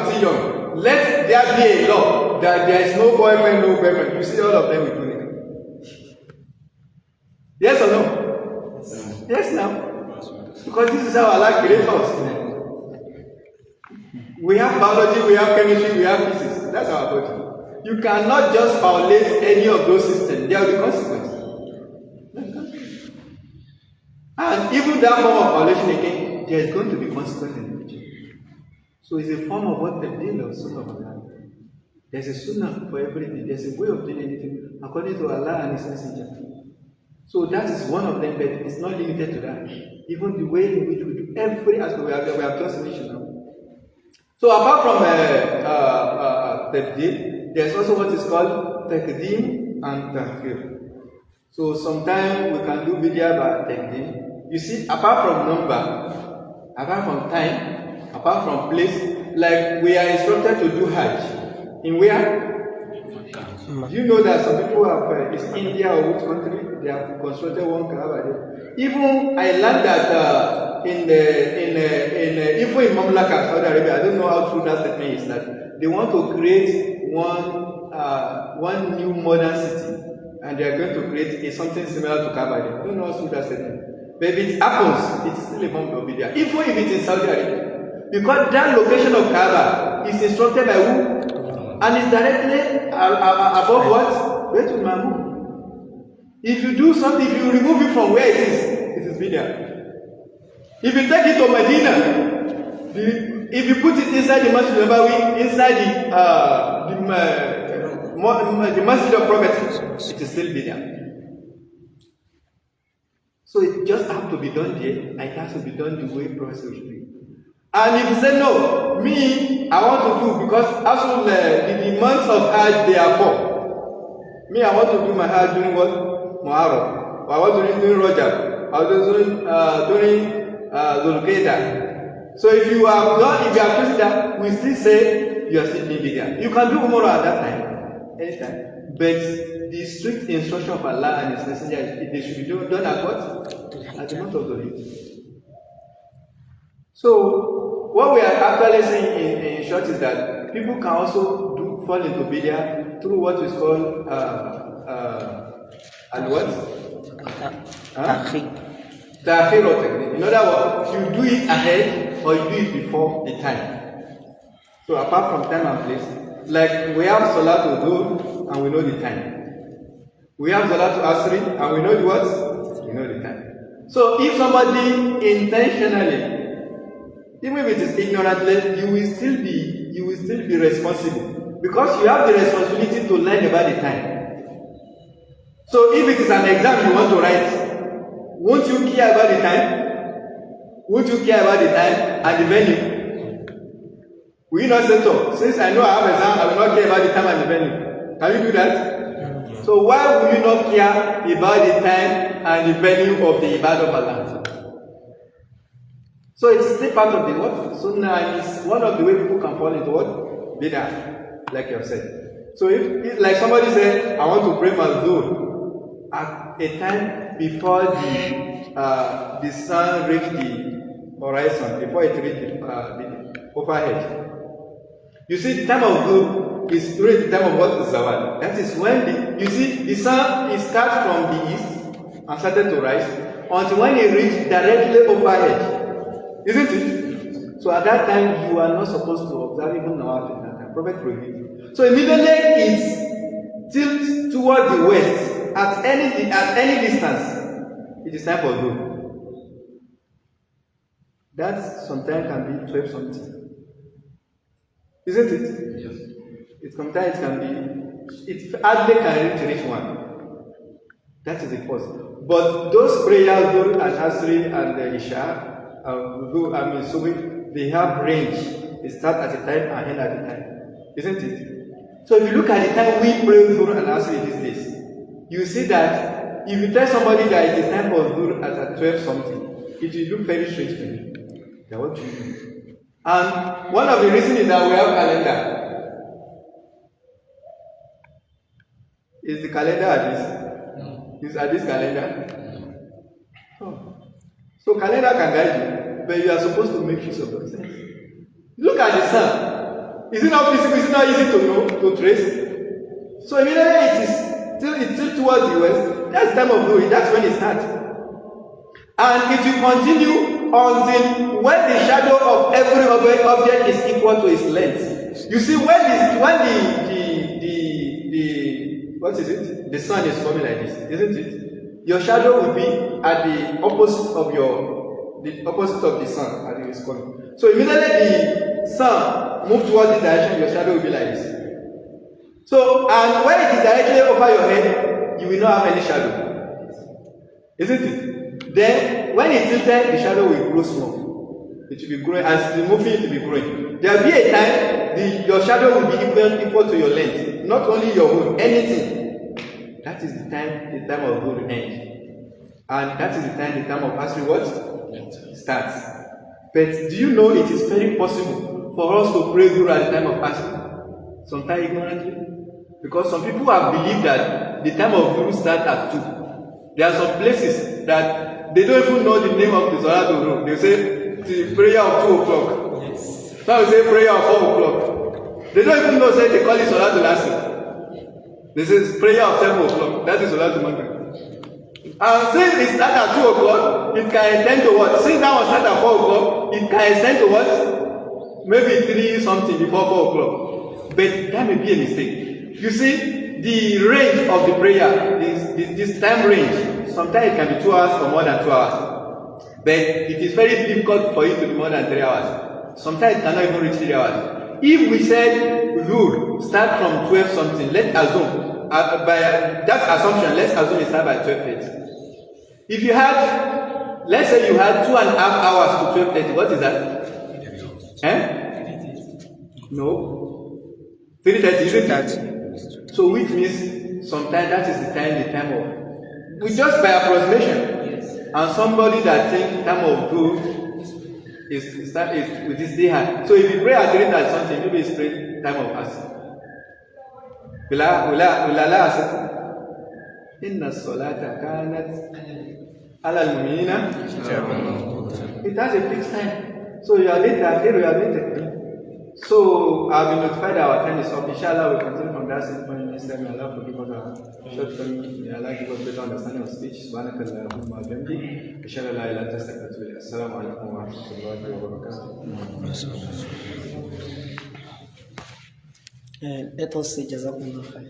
still young. Let there be a law that there is no boyfriend, no girlfriend. You see all of them with you. Yes or no? Yes now. Because this is how Allah created us. We have biology, we have chemistry, we have physics. That's our body. You cannot just violate any of those systems. There will be consequences. And even that form of violation again, there is going to be consequences in the future. So it's a form of what the deal of sunnah of Allah. There's a sunnah for everything. There's a way of doing anything according to Allah and His Messenger. So that is one of them, but it's not limited to that. Even the way in which we do every aspect we have just mentioned now. So apart from tabdeel, there's also what is called taqdeem and ta'khir. So sometimes we can do bidiah by tabdeel. You see, apart from number, apart from time, apart from place, like we are instructed to do Hajj. In where? Do you know that some people have, it's India or which country, they have constructed one Kaaba there. Even I learned that even in Mamlaka, Saudi Arabia, I don't know how true that statement is, that they want to create one new modern city, and they are going to create something similar to Kaaba there. I don't know how true that statement. But if it happens, it's still a form of Bidiah, even if it is Saudi Arabia, because that location of Kaaba is instructed by who? And it's directly above what? Baitul Ma'mur. If you do something, if you remove it from where it is Bidiah. If you take it to Medina, if you put it inside the Masjid Nabawi, inside the Masjid of Prophet, it is still Bidiah. So it just has to be done there, and it has to be done the way Prophet should do. And if you say no, me, I want to do, because actually the month of Hajj they are for. Me, I want to do my Hajj during what? Muharram. Or I want to do during Rajab. I want to do during Dhul-Qa'dah. So if you have chosen that, we still say you are still being Bidiah. You can do Umrah at that time, anytime. But the strict instruction of Allah and His Messenger is they should be done at what? At the month of Dhul-Hijjah. So what we are actually saying in short is that people can also fall into Bidiah through what is called Ta'khir or technique. In other words, you do it ahead or you do it before the time. So apart from time and place, like we have Salatul Dhuhr and we know the time. We have Salatul Asri and we know the what? We know the time. So if somebody intentionally, even if it is ignorantly, you will still be responsible, because you have the responsibility to learn about the time. So if it is an exam you want to write, won't you care about the time? Won't you care about the time and the venue? Will you not say so? Since I know I have exam, I will not care about the time and the venue. Can you do that? So why will you not care about the time and the venue of the Ibadah of Allah? So it's still part of the what? Sunnah, and it's one of the way people can fall into what? Bidah, like you have said. So if like somebody said, I want to pray Maghrib at a time before the sun reached the horizon, before it reached the overhead. You see, the time of Maghrib is during the time of what is Zawal. That is when the sun starts from the east and started to rise until when it reached directly overhead. Isn't it? So at that time, you are not supposed to observe even Nawafil at that time. Prophet prohibited. So immediately it tilts towards the west at any distance. it is time for Dhuhr. That sometimes can be 12 something. Isn't it? Yes. It sometimes can be, it hardly can reach 1. That is the first. But those prayers, Dhuhr and Asri and the Isha, Subhi, they have range. They start at a time and end at a time. Isn't it? So if you look at the time we pray Dhuhr and Asri these days, you see that if you tell somebody that it is time for Dhuhr at 12 something, it will look very strange to me. What do you do? And one of the reasons is that we have calendar. Is the calendar at this? No. Is at this calendar? No. Oh. So calendar can guide you, but you are supposed to make use of those things. Look at the sun. Is it not physical? Is it not easy to know, to trace? So immediately it tilts towards the west. That's the time of Dhuhr. That's when it starts. And it will continue until when the shadow of every object is equal to its length. You see, the sun is coming like this, isn't it? Your shadow will be at the opposite of the sun as it is coming. So immediately the sun moves towards this direction, your shadow will be like this. So, and when it is directly over your head, you will not have any shadow. Isn't it? Then, when it tilted, the shadow will grow small. It will be growing, as the moving, it will be growing. There will be a time, your shadow will be equal to your length. Not only your own, anything. That is the time of Dhuhr ends. And that is the time of Asri what? Starts. But do you know it is very possible for us to pray Dhuhr at the time of Asri? Sometimes ignorantly. Because some people have believed that the time of Dhuhr starts at 2. There are some places that they don't even know the name of the Salatul Dhuhr. They say the prayer of 2 o'clock. Yes. Some will say prayer of 4 o'clock. They don't even know, say they call it Salatul Asr. This is prayer of 7 o'clock. That is Salatul Maghrib. And since it starts at 2 o'clock, it can extend to what? Since that one starts at 4 o'clock, it can extend to what? Maybe 3 something before 4 o'clock. But that may be a mistake. You see, the range of the prayer, this time range, sometimes it can be 2 hours or more than 2 hours. But it is very difficult for it to be more than 3 hours. Sometimes it cannot even reach 3 hours. If we said Dhuhr start from 12 something, let's assume, by that assumption, let's assume it start by 12:30. If you had, let's say you had 2.5 hours to 12:30, what is that? No. 3:30, isn't that? So which means sometimes that is the time of, we just by approximation. Yes. And somebody that thinks time of Dhuhr is with this day hand. So if you pray at 3 something, maybe it's praying time of Asr. Inna salata kanat ala al-mu'minina. It has a fixed time. So you are late at 3, you are late at 3. So I've been notified that our time is up. Inshallah, we'll continue from that same point next time. May Allah forgive us our shortcomings. May Allah give us better understanding of speech. Subhanakallahumma wa bihamdik. Inshallah, la ilaha illa anta astaghfiruka wa atubu ilayk. Assalamu alaikum wa rahmatullahi wa barakatuh.
Let us say Jazakumullah khair.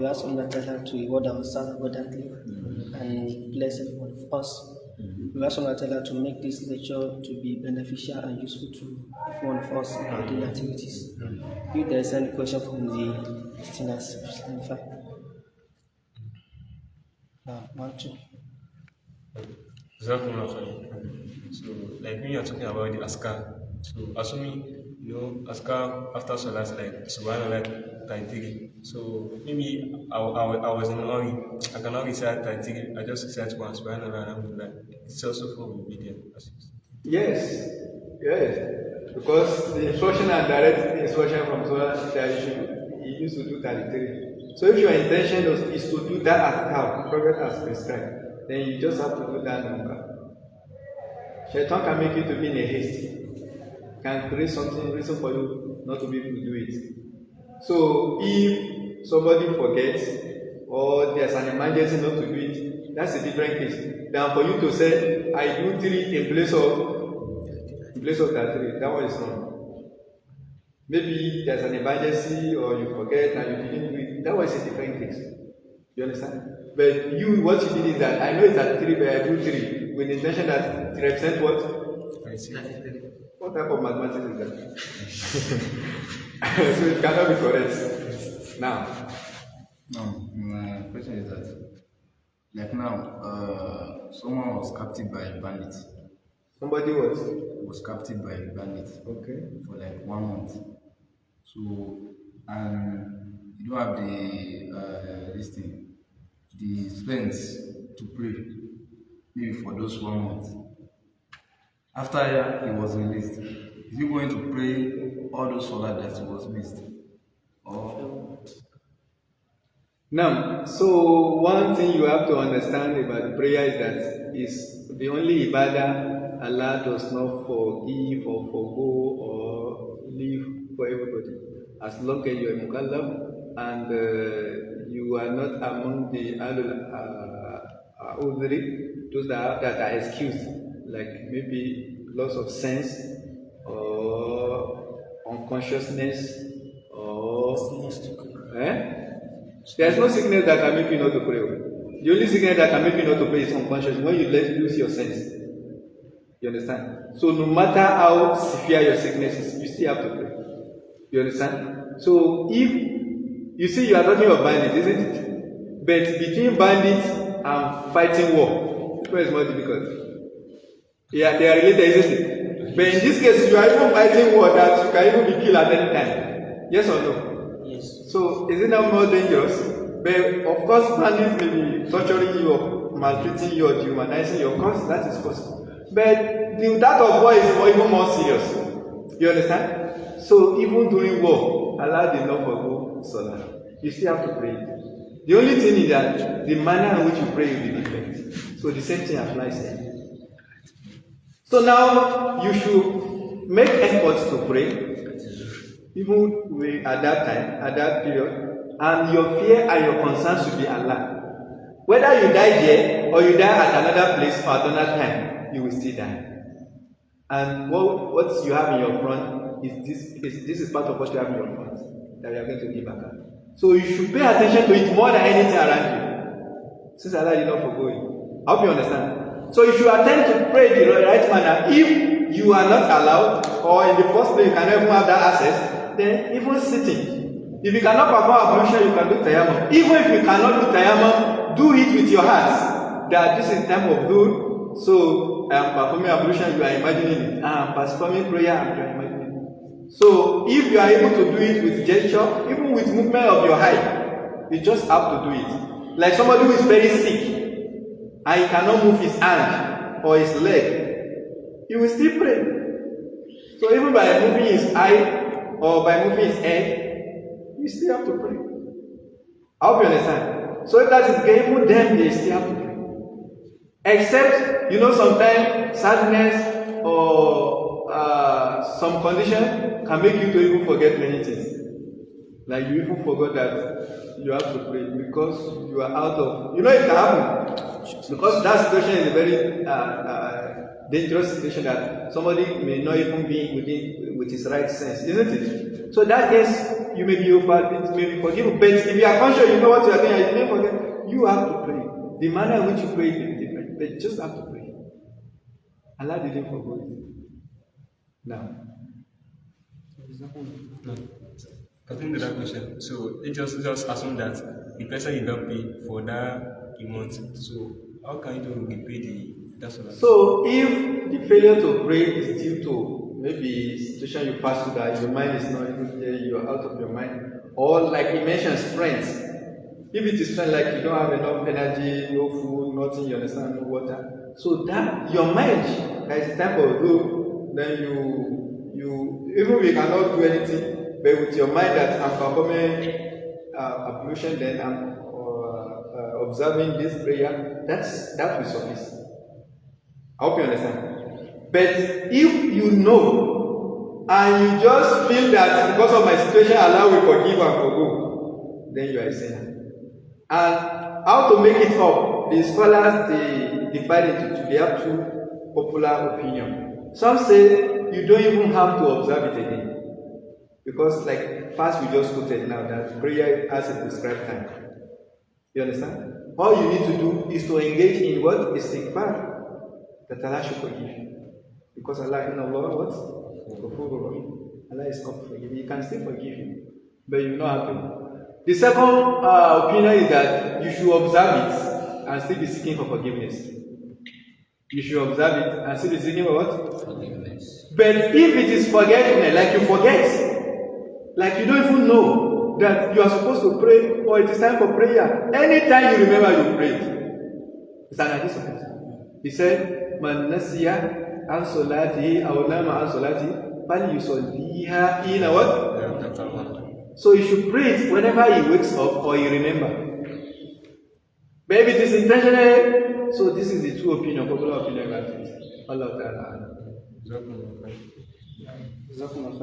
We ask Allah to reward our son abundantly and bless everyone of us. We ask Allah to make this lecture to be beneficial and useful to every one of us in our daily activities. If there is any question from the listeners, one, two.
So, like when you are talking about the askar, so assuming askar after salat like subhanallah 33. So maybe I was in a hurry. I cannot recite 33. I just recite one subhanallah alhamdulillah. It's also for Bidiah.
Yes. Because the instruction and direct instruction from Torah he used to do 33. So if your intention is to do that as how Prophet has prescribed, then you just have to do that number. Shaitan can make you to be in a haste. Can create something reason for you not to be able to do it. So if somebody forgets or there's an emergency not to do it, that's a different case. Than for you to say, I do 3 in place of that 3. That one is wrong. Maybe there's an emergency or you forget and you didn't do it. That was a different case. You understand? But you, what you did is that I know it's at 3, but I do 3 with the intention that it represents what? What type of mathematics is that? So it cannot be correct. Now.
No, my question is that, like now, someone was captured by a bandit.
Somebody was
captured by a bandit.
Okay.
For like 1 month. So, and you don't have the strength to pray, maybe for those 1 month. After he was released, is he going to pray all those salah that he was missed? Or
now, so one thing you have to understand about prayer is that it's the only ibadah Allah does not forgive or forgo or leave for everybody. As long as you are mukallaf and you are not among the udhri, those that are excused, like maybe loss of sense or unconsciousness or there's no sickness that can make you not to pray. The only sickness that can make you not to pray is unconscious, when you lose your sense. You understand? So no matter how severe your sickness is, you still have to pray. You understand? So if you see, you are talking of bandits, isn't it? But between bandits and fighting war, which one is more difficult? Yeah, they are related, isn't it? But in this case, you are even fighting war that you can even be killed at any time. Yes or no?
Yes.
So is it not more dangerous? But of course, bandits may be torturing you or maltreating you or dehumanizing you. Of course, that is possible. But that of war is even more serious. You understand? So even during war, Allah did not forgo salah. You still have to pray. The only thing is that the manner in which you pray will be different. So the same thing applies here. So now you should make efforts to pray, even at that time, at that period, and your fear and your concern should be Allah. Whether you die there or you die at another place or at another time, you will still die. And what you have in your front is this is part of what you have in your front that we are going to give back. So you should pay attention to it more than anything around you. Since Allah did not forgo you. I hope you understand. So you should attempt to pray the right manner. If you are not allowed, or in the first place you cannot even have that access, then even sitting. If you cannot perform ablution, you can do tayammum. Even if you cannot do tayammum, do it with your heart. That this is time of dhuhr. So I am performing ablution, you are imagining it. I am performing prayer, you are imagining it. So if you are able to do it with gesture, even with movement of your hand, you just have to do it. Like somebody who is very sick, and he cannot move his hand or his leg, he will still pray. So even by moving his eye or by moving his head, you still have to pray. I hope you understand. So if that is even them, they still have to pray. Except, sometimes sadness or some condition can make you to even forget many things. Like you even forgot that you have to pray because you are out of, it can happen. Because that situation is a very dangerous situation that somebody may not even be with his right sense, isn't it? So that case, you may be over, maybe forgiven, but if you are conscious, you know what you are doing, and you don't forget, you have to pray. The manner in which you pray is different, but you just have to pray. Allah didn't forget it. Now.
No. Continue to that question. So it just assume that the person did not pay for that month. So how can you repay that's what.
So if the failure to pray is due to maybe situation you pass through that your mind is not even there, you are out of your mind, or like he mentions friends. If it is friends like you don't have enough energy, no food, nothing, you understand, no water. So that your mind, as it's time for do, then you even if you cannot do anything. But with your mind that I'm performing ablution, then I'm observing this prayer, that will suffice. I hope you understand. But if you know and you just feel that because of my situation, Allah will forgive and forgo, then you are a sinner. And how to make it up? The scholars they divide into two. They have two popular opinions. Some say you don't even have to observe it again. Because like fast we just quoted now that prayer has a prescribed time. You understand? All you need to do is to engage in what? Istighfar. That Allah should forgive you. Because Allah, in Allah, what? Allah is not forgiving. He can still forgive you, but you will not have to. The second opinion is that you should observe it and still be seeking for forgiveness. You should observe it and still be seeking for what?
Forgiveness.
But if it is forgetfulness, like you forget, like you don't even know that you are supposed to pray or it is time for prayer, anytime you remember you prayed. It's an addition. He said, Man nasiya an solati aw nama an solati fal yusalliha ina what? So he should pray it whenever he wakes up or he remember. Maybe it is intentional. So this is the true opinion, popular opinion about it. Allah Ta'ala.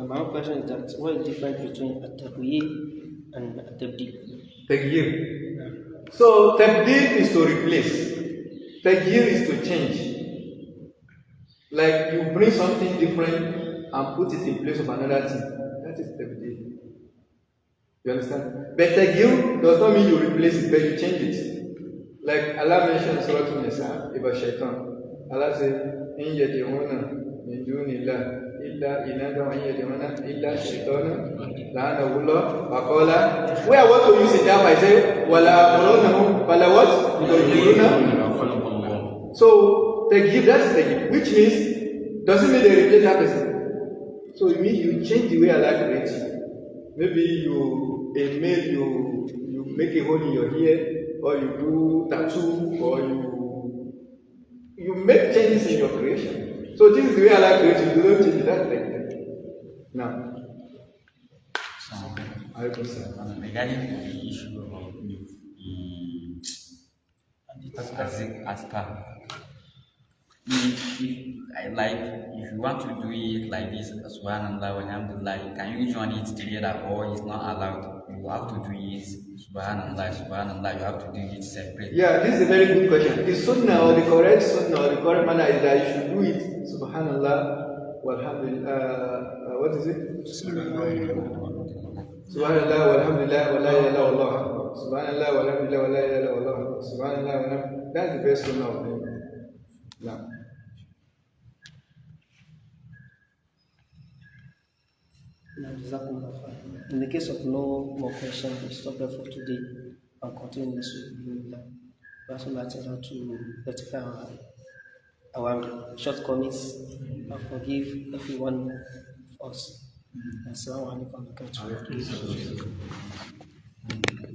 My own question is that what is the difference between a Tawheed and a Tabdil?
Taghyir. So Tabdil is to replace. Taghyir is to change. Like you bring something different and put it in place of another thing. That is Tabdil. You understand? But Taghyir does not mean you replace it, but you change it. Like Allah mentioned in Surah An-Nisa about Shaitan. Allah said, In yad'una min dunillah illa inada wa in yad'una illa shaitana la'anahu Allah wa qala. Where I want to use it now, I say, Wala amrunahum fala what? So Taghyir, that's Taghyir, which means doesn't mean they replace that person. So it means you change the way Allah creates you. Maybe you make a hole in your ear, or you do tattoo, or you make changes in your creation. So this is the way Allah creates you. You don't change that like that. Now,
regarding the issue of the askar, if you want to do it like this, subhanallah, alhamdulillah, can you join it together or it's not allowed? You have to do it, subhanallah, you have to do it separate.
Yeah, this is a very good question. The sunnah or the correct sunnah or the correct manner is that you should do it, subhanallah, walhamdulillah, what is it? Subhanallah, walhamdulillah, wa la ilaha illallah. Subhanallah, walhamdulillah, wa la ilaha illallah. Subhanallah, walhamdulillah. That's the best sunnah of them. Now.
In the case of no more questions, we stop there for today and continue this week. We also like to rectify our shortcomings and forgive everyone of us. Assalamu alaikum wa rahmatullahi wa barakatuh.